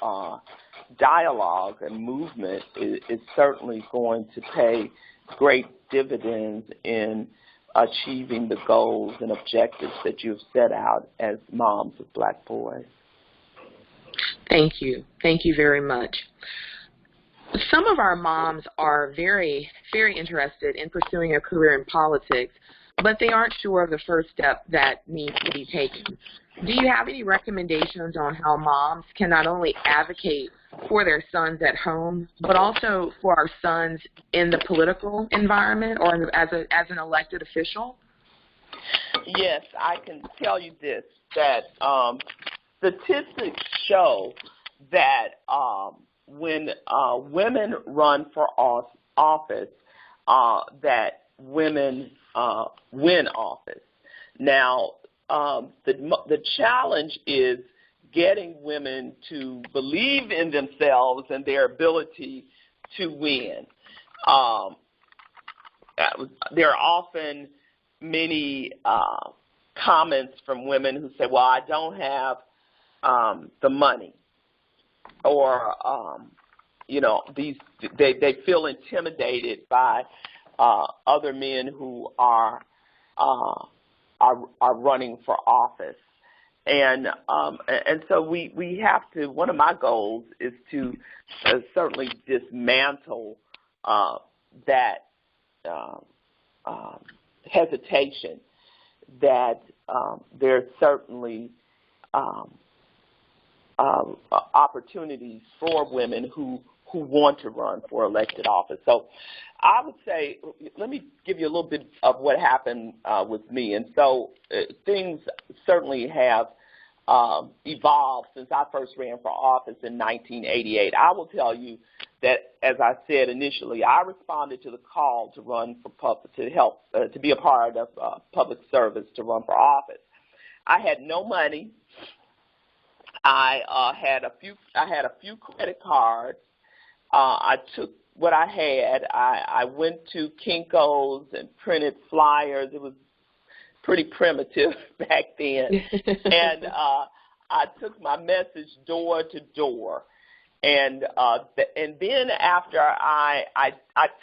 dialogue and movement is certainly going to pay great dividends in achieving the goals and objectives that you've set out as moms of Black boys. Thank you. Thank you very much. Some of our moms are very, very interested in pursuing a career in politics, but they aren't sure of the first step that needs to be taken. Do you have any recommendations on how moms can not only advocate for their sons at home, but also for our sons in the political environment or as an elected official? Yes, I can tell you this, that statistics show that when women run for office, that women win office. Now, the challenge is getting women to believe in themselves and their ability to win. There are often many comments from women who say, well, I don't have the money. Or, they feel intimidated by other men who are running for office, and so we have to. One of my goals is to certainly dismantle that hesitation. That there's certainly opportunities for women who want to run for elected office. So I would say, let me give you a little bit of what happened with me. And so things certainly have evolved since I first ran for office in 1988. I will tell you that, as I said initially, I responded to the call to run for to be a part of public service to run for office. I had no money. I had a few credit cards. I took what I had. I went to Kinko's and printed flyers. It was pretty primitive back then. And I took my message door to door. And then after I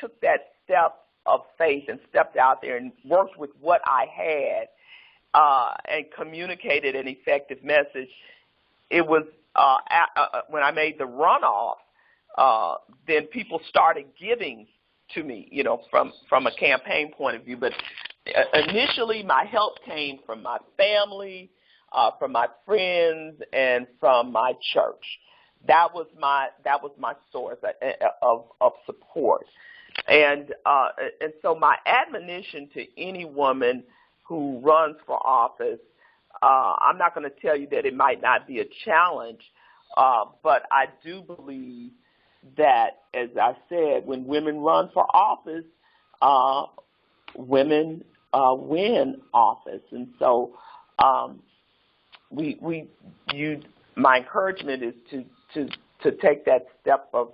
took that step of faith and stepped out there and worked with what I had and communicated an effective message, it was when I made the runoff, then people started giving to me, from a campaign point of view. But initially, my help came from my family, from my friends, and from my church. That was my source of support. And so my admonition to any woman who runs for office, I'm not going to tell you that it might not be a challenge, but I do believe that, as I said, when women run for office, women win office. And so my encouragement is to take that step of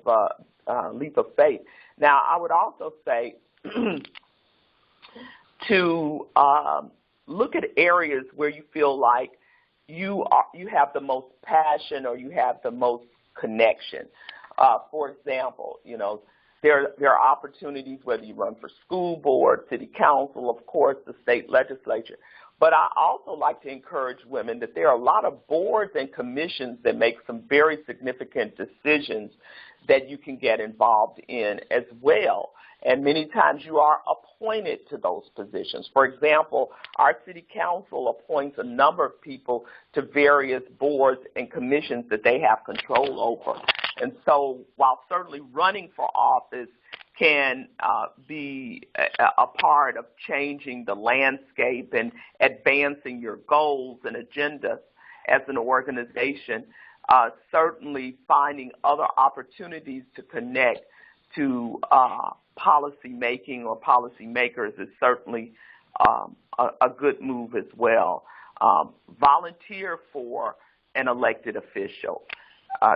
leap of faith. Now, I would also say to look at areas where you feel like you have the most passion or you have the most connection. For example, there are opportunities whether you run for school board, city council, of course, the state legislature. But I also like to encourage women that there are a lot of boards and commissions that make some very significant decisions that you can get involved in as well. And many times you are appointed to those positions. For example, our city council appoints a number of people to various boards and commissions that they have control over. And so while certainly running for office can be a part of changing the landscape and advancing your goals and agendas as an organization, certainly finding other opportunities to connect to policy making or policy makers is certainly a good move as well. Volunteer for an elected official.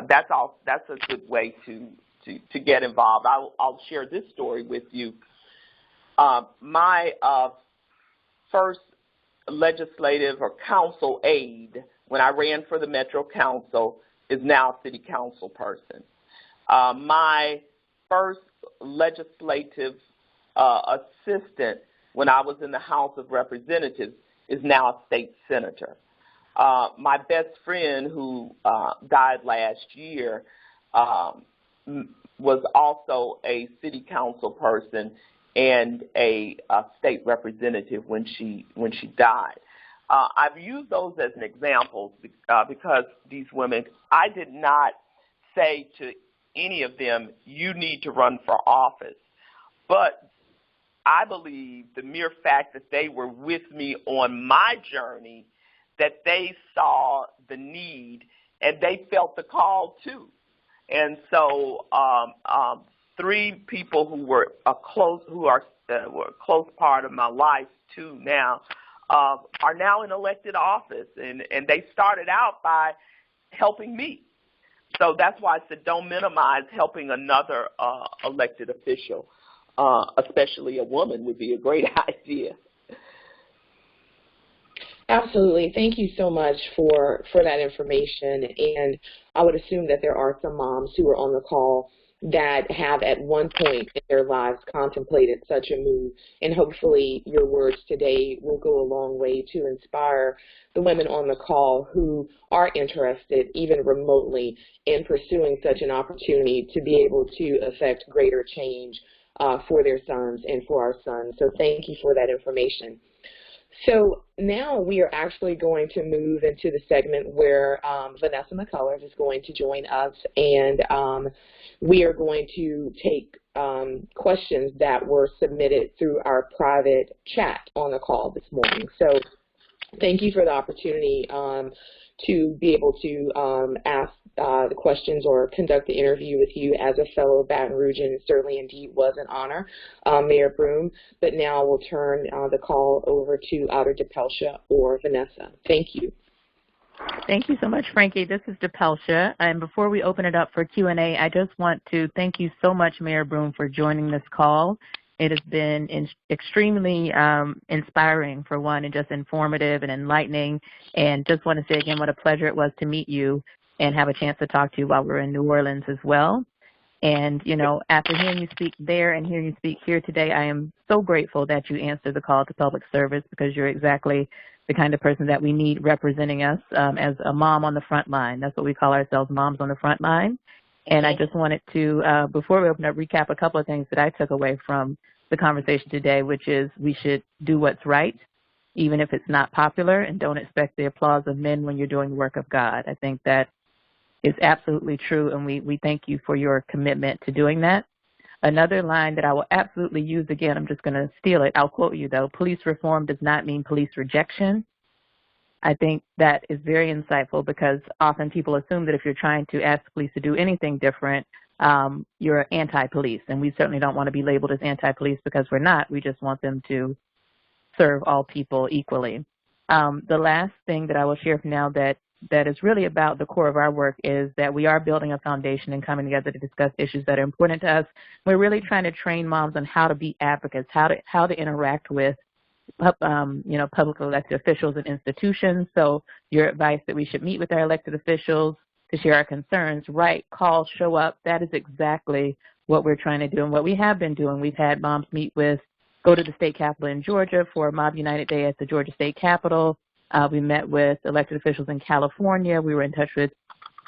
That's a good way to get involved. I'll share this story with you. My first legislative or council aide when I ran for the Metro Council is now a city council person. My first legislative assistant when I was in the House of Representatives is now a state senator. My best friend who died last year was also a city council person and a state representative when she died. I've used those as an example because these women, I did not say to any of them, you need to run for office. But I believe the mere fact that they were with me on my journey, that they saw the need and they felt the call too. And so three people who were a close part of my life too now are now in elected office, and they started out by helping me. So that's why I said don't minimize helping another elected official, especially a woman would be a great idea. Absolutely. Thank you so much for that information. And I would assume that there are some moms who are on the call that have at one point in their lives contemplated such a move. And hopefully your words today will go a long way to inspire the women on the call who are interested, even remotely, in pursuing such an opportunity to be able to affect greater change for their sons and for our sons. So thank you for that information. So now we are actually going to move into the segment where Vanessa McCullers is going to join us, and we are going to take questions that were submitted through our private chat on the call this morning. So thank you for the opportunity to be able to ask the questions or conduct the interview with you as a fellow Baton Rougean. It certainly indeed was an honor, MayorBroome. But now we'll turn the call over to either DePelsha or Vanessa. Thank you. Thank you so much, Frankie. This is DePelsha. And before we open it up for Q&A, I just want to thank you so much, MayorBroome, for joining this call. It has been extremely inspiring, for one, and just informative and enlightening. And just want to say again what a pleasure it was to meet you and have a chance to talk to you while we were in New Orleans as well. And, you know, after hearing you speak there and hearing you speak here today, I am so grateful that you answered the call to public service, because you're exactly the kind of person that we need representing us as a mom on the front line. That's what we call ourselves, moms on the front line. And I just wanted to, before we open up, recap a couple of things that I took away from the conversation today, which is we should do what's right, even if it's not popular, and don't expect the applause of men when you're doing the work of God. I think that is absolutely true, and we thank you for your commitment to doing that. Another line that I will absolutely use again, I'm just going to steal it. I'll quote you, though. Police reform does not mean police rejection. I think that is very insightful, because often people assume that if you're trying to ask the police to do anything different, you're anti-police. And we certainly don't want to be labeled as anti-police, because we're not. We just want them to serve all people equally. The last thing that I will share from now that is really about the core of our work is that we are building a foundation and coming together to discuss issues that are important to us. We're really trying to train moms on how to be advocates, how to interact with public elected officials and institutions. So your advice that we should meet with our elected officials to share our concerns, write, call, show up, that is exactly what we're trying to do and what we have been doing. We've had moms go to the state capitol in Georgia for Mob United Day at the Georgia State Capitol. We met with elected officials in California. We were in touch with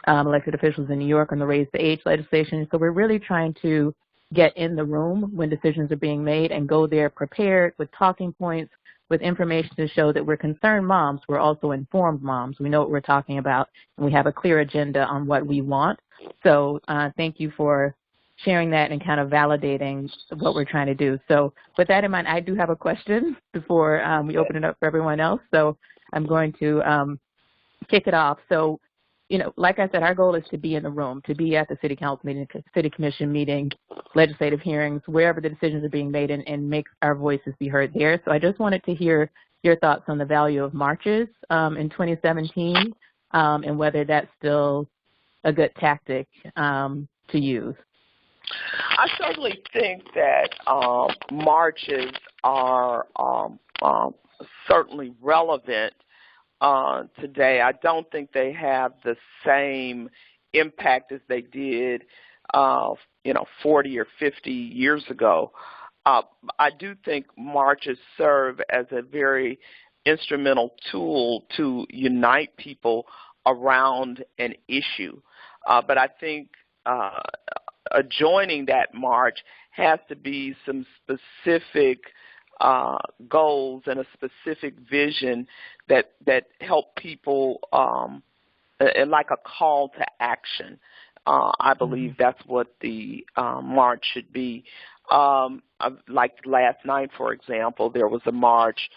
elected officials in New York on the Raise the Age legislation. So we're really trying to get in the room when decisions are being made and go there prepared with talking points, with information to show that we're concerned moms. We're also informed moms. We know what we're talking about, and we have a clear agenda on what we want. So thank you for sharing that and kind of validating what we're trying to do. So with that in mind, I do have a question before we open it up for everyone else. So I'm going to kick it off. So, you know, like I said, our goal is to be in the room, to be at the city council meeting, city commission meeting, legislative hearings, wherever the decisions are being made, and make our voices be heard there. So I just wanted to hear your thoughts on the value of marches in 2017 and whether that's still a good tactic to use. I certainly think that marches are certainly relevant today. I don't think they have the same impact as they did, 40 or 50 years ago. I do think marches serve as a very instrumental tool to unite people around an issue. But I think adjoining that march has to be some specific goals and a specific vision that help people, like a call to action. I believe that's what the march should be. Like last night, for example, there was a march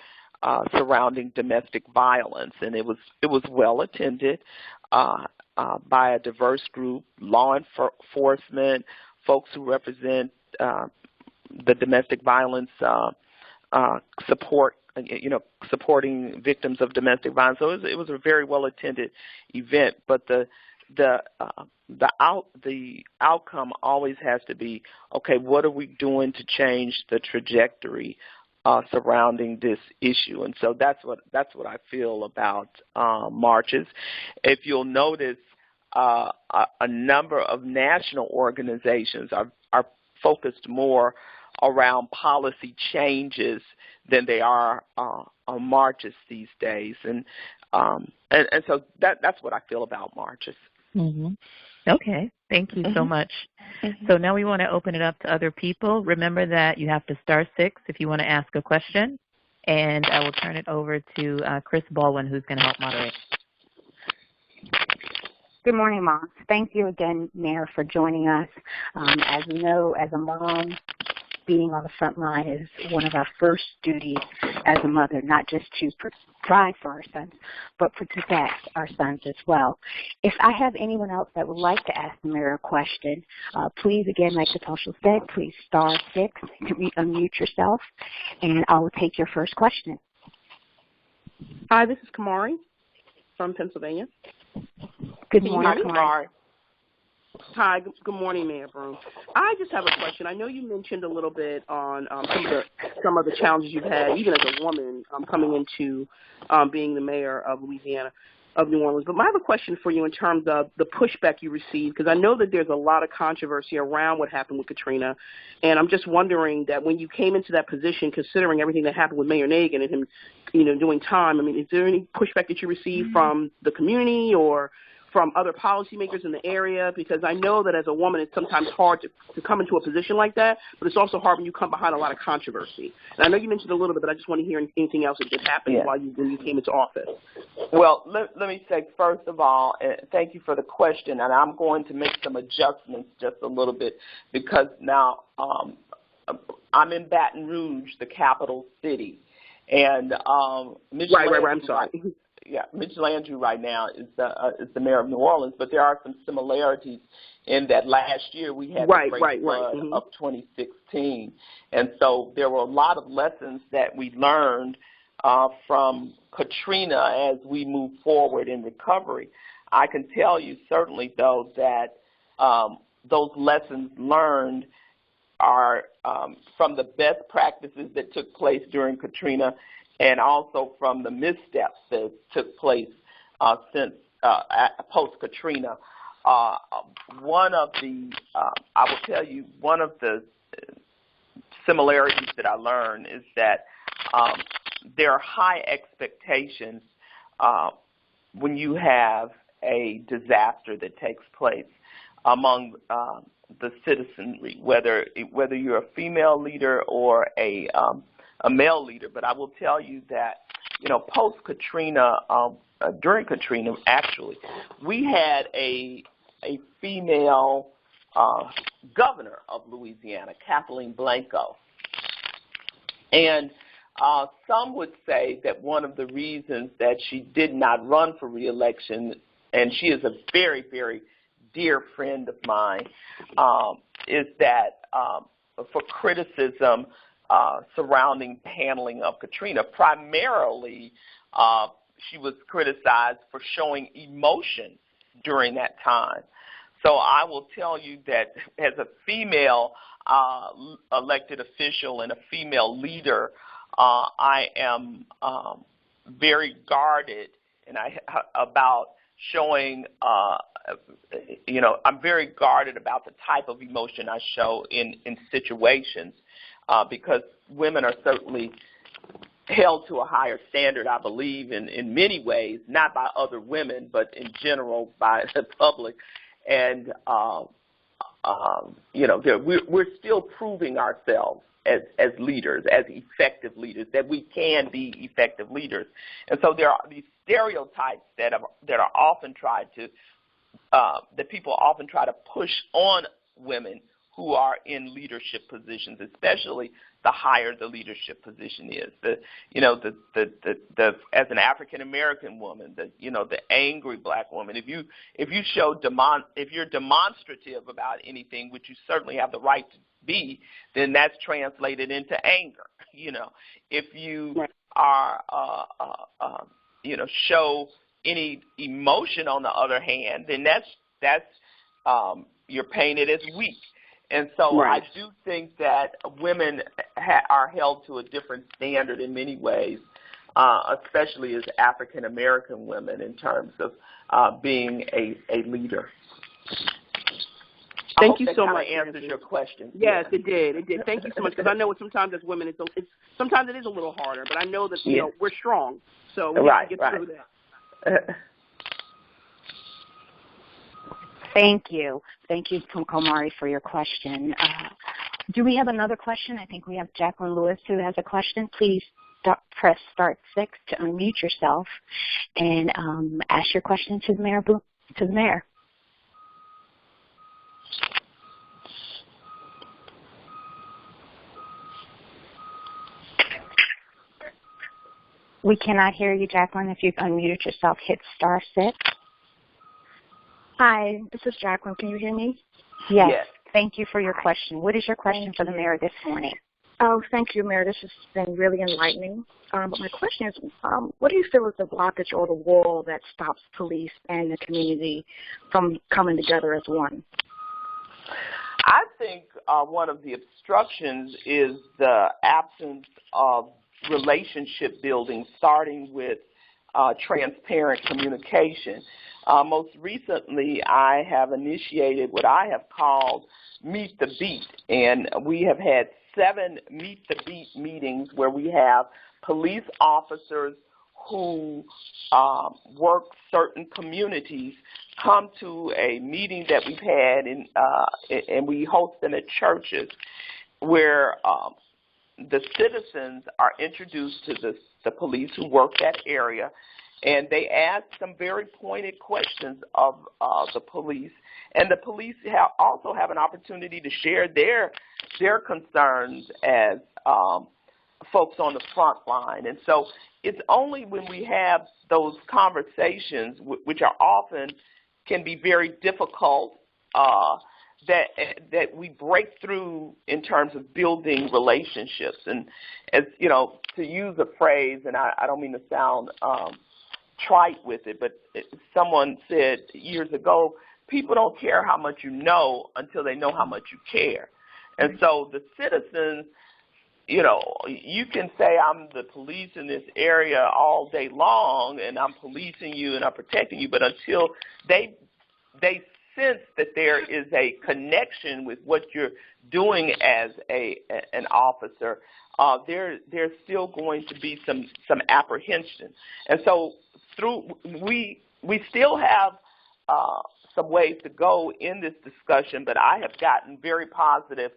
surrounding domestic violence, and it was well attended by a diverse group, law enforcement, folks who represent the domestic violence supporting victims of domestic violence. So it was a very well attended event. But the outcome always has to be, okay, what are we doing to change the trajectory surrounding this issue? And so that's what I feel about marches. If you'll notice, a number of national organizations are focused more around policy changes than they are on marches these days, and so that's what I feel about marches. Mm-hmm. Okay, thank you so much. So now we want to open it up to other people. Remember that you have to star 6 if you want to ask a question, and I will turn it over to Chris Baldwin, who's going to help moderate. Good morning, moms. Thank you again, Mayor, for joining us. As you know, as a mom, being on the front line is one of our first duties as a mother, not just to provide for our sons, but to protect our sons as well. If I have anyone else that would like to ask the Mayor a question, please, again, like Natasha said, please star 6 to unmute yourself, and I will take your first question. Hi, this is Kamari from Pennsylvania. Good morning, Kamari. Hi, good morning, MayorBroome. I just have a question. I know you mentioned a little bit on some of the challenges you've had, even as a woman, coming into being the mayor of New Orleans. But I have a question for you in terms of the pushback you received, because I know that there's a lot of controversy around what happened with Katrina, and I'm just wondering that when you came into that position, considering everything that happened with Mayor Nagin and him, doing time, I mean, is there any pushback that you received from the community or from other policymakers in the area? Because I know that as a woman, it's sometimes hard to come into a position like that, but it's also hard when you come behind a lot of controversy. And I know you mentioned a little bit, but I just want to hear anything else that did happen when you came into office. Well, let me say, first of all, thank you for the question, and I'm going to make some adjustments just a little bit, because now I'm in Baton Rouge, the capital city, and Right, I'm sorry. Mitch Landrieu right now is the mayor of New Orleans, but there are some similarities in that last year we had the great flood of 2016. And so there were a lot of lessons that we learned from Katrina as we move forward in recovery. I can tell you certainly, though, that those lessons learned are from the best practices that took place during Katrina, and also from the missteps that took place since post-Katrina. One of the similarities that I learned is that there are high expectations when you have a disaster that takes place. among the citizenry, whether you're a female leader or a male leader. But I will tell you that, post Katrina, during Katrina, actually, we had a female governor of Louisiana, Kathleen Blanco, and some would say that one of the reasons that she did not run for re-election, and she is a very, very dear friend of mine, is that for criticism surrounding the handling of Katrina. Primarily, she was criticized for showing emotion during that time. So I will tell you that as a female elected official and a female leader, I am very guarded about showing, I'm very guarded about the type of emotion I show in situations because women are certainly held to a higher standard, I believe, in many ways, not by other women, but in general by the public. And, we're still proving ourselves as leaders, as effective leaders, that we can be effective leaders. And so there are these stereotypes that are often tried to, that people often try to push on women who are in leadership positions, especially the higher the leadership position is. As an African American woman, the angry black woman. If you're demonstrative about anything, which you certainly have the right to be, then that's translated into anger. If you are show any emotion, on the other hand, then that's you're painted as weak. And so I do think that women are held to a different standard in many ways, especially as African American women, in terms of being a leader. Thank you so much. Answers your question. Yes, it did. It did. Thank you so much, because I know sometimes as women, sometimes it is a little harder, but I know that we're strong, so we have to get through that. Thank you. Thank you, Komari, for your question. Do we have another question? I think we have Jacqueline Lewis who has a question. Please press star 6 to unmute yourself and ask your question to the mayor. We cannot hear you, Jacqueline. If you've unmuted yourself, hit star 6. Hi, this is Jacqueline. Can you hear me? Yes. Thank you for your question. What is your question for the mayor this morning? Oh, thank you, Mayor. This has been really enlightening. But my question is, what do you feel is the blockage or the wall that stops police and the community from coming together as one? I think one of the obstructions is the absence of relationship building, starting with transparent communication. Most recently, I have initiated what I have called Meet the Beat, and we have had 7 Meet the Beat meetings where we have police officers who work certain communities come to a meeting that we've had, and we host them at churches, where the citizens are introduced to the police who work that area, and they ask some very pointed questions of the police. And the police also have an opportunity to share their concerns as folks on the front line. And so it's only when we have those conversations, which are often can be very difficult, that we break through in terms of building relationships. And as to use a phrase, and I don't mean to sound trite with it, but someone said years ago, people don't care how much you know until they know how much you care. And so the citizens, you can say I'm the police in this area all day long and I'm policing you and I'm protecting you, but until they sense that there is a connection with what you're doing as an officer, there's still going to be some apprehension. And so we still have some ways to go in this discussion, but I have gotten very positive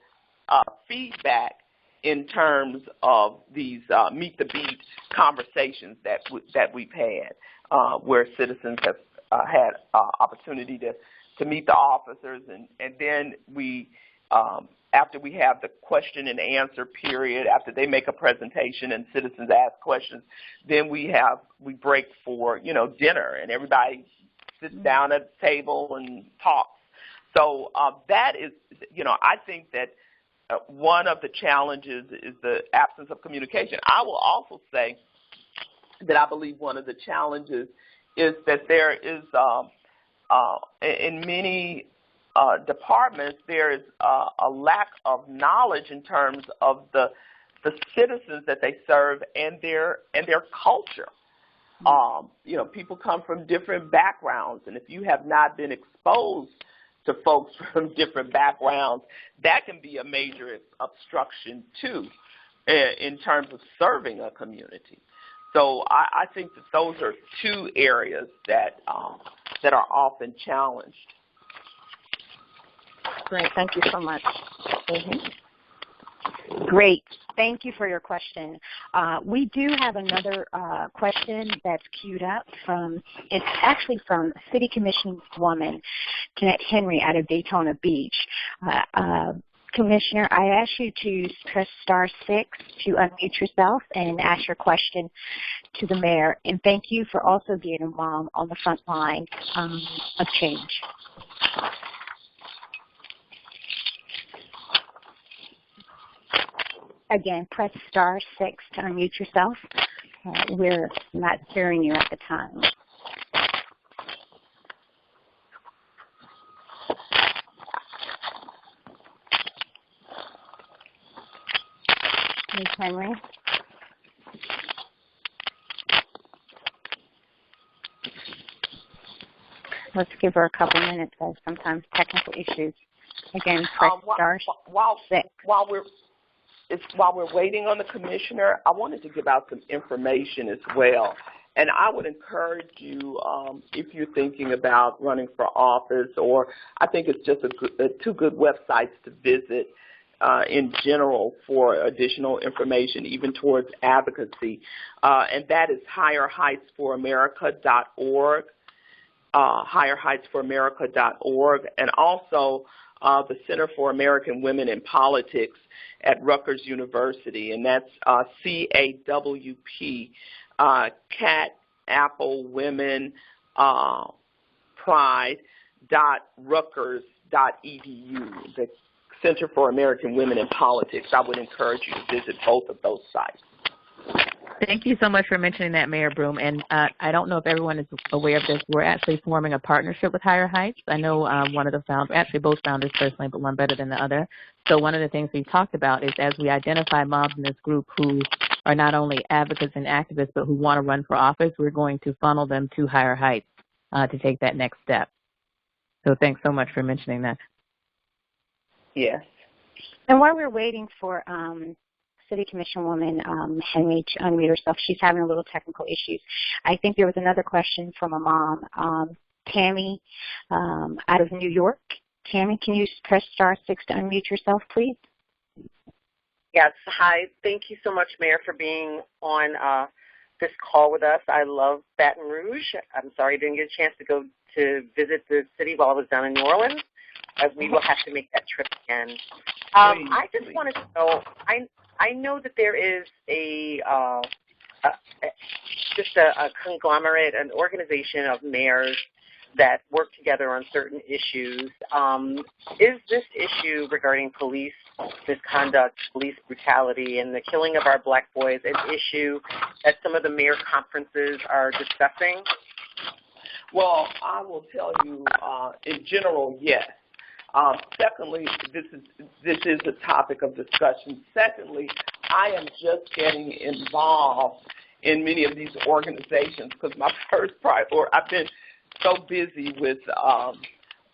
feedback in terms of these meet the beat conversations that we've had, where citizens have had opportunity to meet the officers, and then we, after we have the question and answer period, after they make a presentation and citizens ask questions, then we break for dinner, and everybody sits down at the table and talks. So that is, I think that one of the challenges is the absence of communication. I will also say that I believe one of the challenges is that there is, in many departments, there is a lack of knowledge in terms of the citizens that they serve and their culture. People come from different backgrounds, and if you have not been exposed to folks from different backgrounds, that can be a major obstruction too, in terms of serving a community. So I think that those are two areas that are often challenged. Great, thank you so much. Great, thank you for your question. We do have another question that's queued up it's actually from City Commission woman, Jeanette Henry out of Daytona Beach. Commissioner, I ask you to press *6 to unmute yourself and ask your question to the mayor. And thank you for also being a mom on the front line of change. Again, press *6 to unmute yourself. We're not hearing you at the time. Ms. Henry? Let's give her a couple minutes, as sometimes technical issues. Again, press *6. While we're waiting on the commissioner, I wanted to give out some information as well. And I would encourage you, if you're thinking about running for office, or I think it's just two good websites to visit in general for additional information, even towards advocacy. And that is higherheightsforamerica.org, higherheightsforamerica.org, and also the Center for American Women in Politics at Rutgers University, and that's CAWP, Cat Apple Women Pride.Rutgers.edu, the Center for American Women in Politics. I would encourage you to visit both of those sites. Thank you so much for mentioning that, MayorBroome. And I don't know if everyone is aware of this. We're actually forming a partnership with Higher Heights. I know one of the founders, actually both founders personally, but one better than the other. So one of the things we've talked about is as we identify moms in this group who are not only advocates and activists, but who want to run for office, we're going to funnel them to Higher Heights to take that next step. So thanks so much for mentioning that. Yes. And while we're waiting for City Commission woman Henry to unmute herself, she's having a little technical issues. I think there was another question from a mom, Tammy, out of New York. Tammy, can you press *6 to unmute yourself, please? Yes. Hi. Thank you so much, Mayor, for being on this call with us. I love Baton Rouge. I'm sorry I didn't get a chance to go to visit the city while I was down in New Orleans, as we will have to make that trip again. I just wanted to know, I know that there is just a conglomerate, an organization of mayors that work together on certain issues. Is this issue regarding police misconduct, police brutality, and the killing of our black boys an issue that some of the mayor conferences are discussing? Well, I will tell you, in general, yes. Secondly, this is a topic of discussion. Secondly, I am just getting involved in many of these organizations because my first priority, I've been so busy with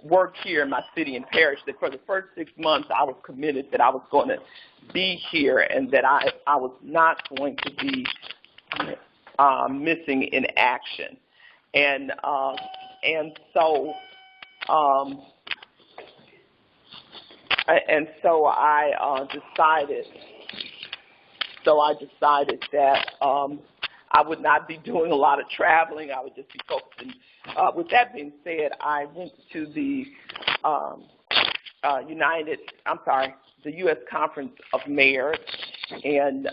work here in my city and parish that for the first 6 months I was committed that I was going to be here and that I was not going to be missing in action. And so And so I decided that I would not be doing a lot of traveling. I would just be focusing. With that being said, I went to the the U.S. Conference of Mayors and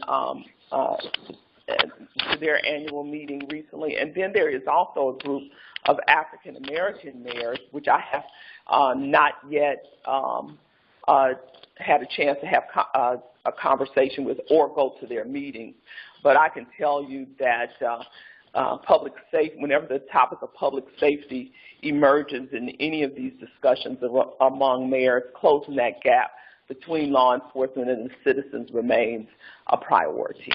to their annual meeting recently. And then there is also a group of African American mayors, which I have not yet had a chance to have a conversation with or go to their meetings. But I can tell you that public safety, whenever the topic of public safety emerges in any of these discussions among mayors, closing that gap between law enforcement and the citizens remains a priority.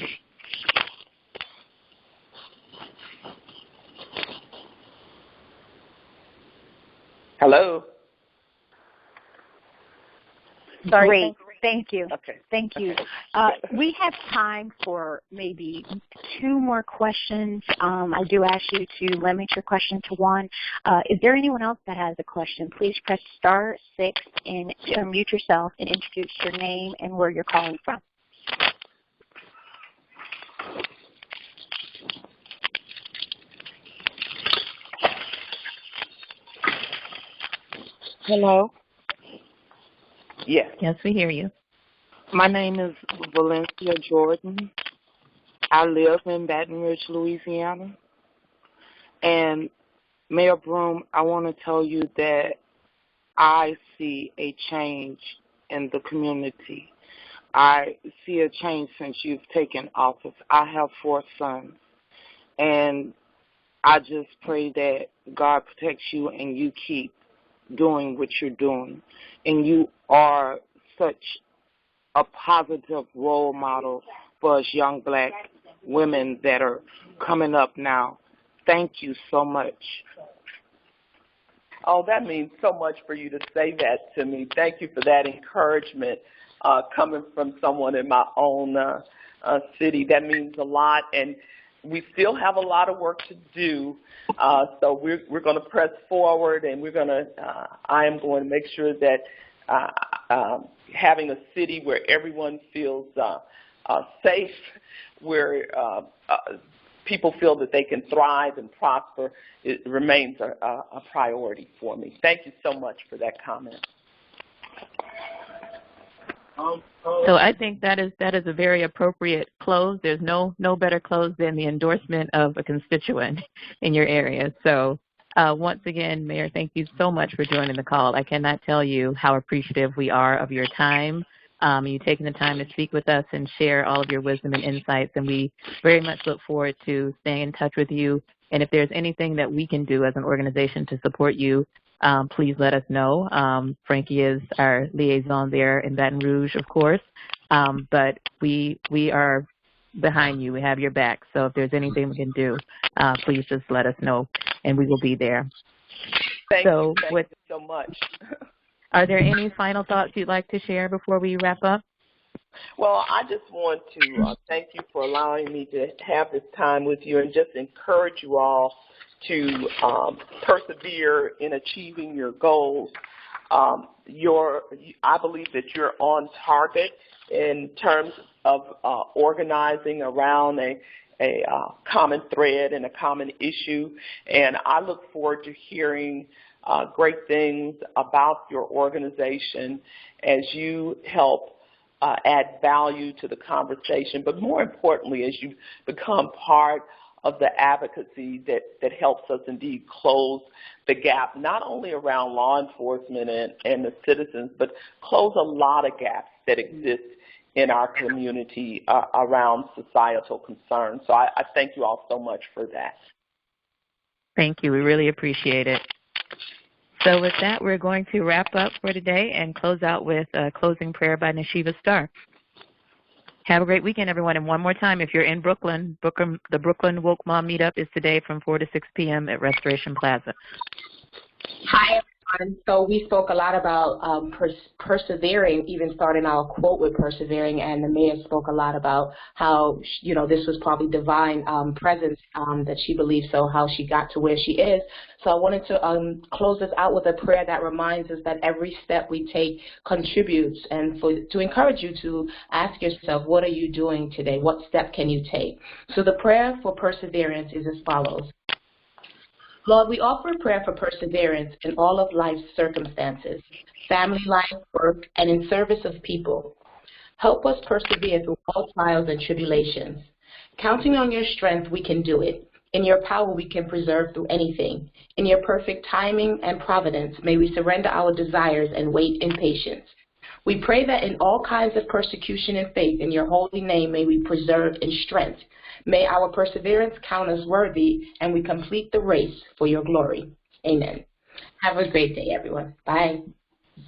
Hello? Sorry. Great. Thank you. Okay. Thank you. We have time for maybe 2 more questions. I do ask you to limit your question to 1. Is there anyone else that has a question? Please press *6 and unmute yourself and introduce your name and where you're calling from. Hello? Yes. Yes, we hear you. My name is Valencia Jordan. I live in Baton Rouge, Louisiana. And MayorBroome, I want to tell you that I see a change in the community. I see a change since you've taken office. I have 4 sons. And I just pray that God protects you and you keep doing what you're doing. And you are such a positive role model for us young black women that are coming up now. Thank you so much. Oh, that means so much for you to say that to me. Thank you for that encouragement coming from someone in my own city. That means a lot, and we still have a lot of work to do. So we're going to press forward, and I am going to make sure that having a city where everyone feels safe, where people feel that they can thrive and prosper, it remains a priority for me. Thank you so much for that comment. So I think that is a very appropriate close. There's no better close than the endorsement of a constituent in your area. So once again, Mayor, thank you so much for joining the call. I cannot tell you how appreciative we are of your time, you taking the time to speak with us and share all of your wisdom and insights. And we very much look forward to staying in touch with you. And if there's anything that we can do as an organization to support you, please let us know. Frankie is our liaison there in Baton Rouge, of course. But we are behind you. We have your back. So if there's anything we can do, please just let us know, and we will be there. Thank you so much. Are there any final thoughts you'd like to share before we wrap up? Well, I just want to thank you for allowing me to have this time with you and just encourage you all to persevere in achieving your goals. I believe that you're on target in terms of organizing around a common thread and a common issue, and I look forward to hearing great things about your organization as you help add value to the conversation, but more importantly, as you become part of the advocacy that helps us indeed close the gap, not only around law enforcement and the citizens, but close a lot of gaps that exist in our community around societal concerns. So I thank you all so much for that. Thank you. We really appreciate it. So with that, we're going to wrap up for today and close out with a closing prayer by Nashiva Starr. Have a great weekend, everyone. And one more time, if you're in Brooklyn, the Brooklyn Woke Mom Meetup is today from 4 to 6 p.m. at Restoration Plaza. Hi, And so we spoke a lot about persevering, even starting our quote with persevering, and the mayor spoke a lot about how, this was probably divine presence that she believes, so how she got to where she is. So I wanted to close this out with a prayer that reminds us that every step we take contributes, and to encourage you to ask yourself, what are you doing today? What step can you take? So the prayer for perseverance is as follows. Lord, we offer a prayer for perseverance in all of life's circumstances, family life, work, and in service of people. Help us persevere through all trials and tribulations. Counting on your strength, we can do it. In your power, we can preserve through anything. In your perfect timing and providence, may we surrender our desires and wait in patience. We pray that in all kinds of persecution and faith, in your holy name, may we preserve in strength. May our perseverance count us worthy, and we complete the race for your glory. Amen. Have a great day, everyone. Bye.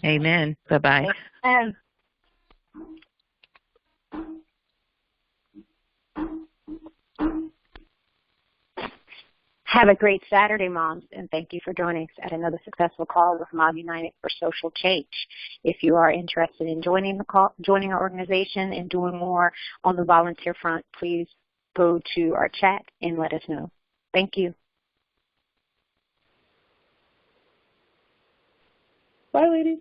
Amen. Bye-bye. Have a great Saturday, moms, and thank you for joining us at another successful call with Mom United for Social Change. If you are interested in joining our organization and doing more on the volunteer front, please go to our chat and let us know. Thank you. Bye, ladies.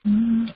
Who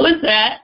is that?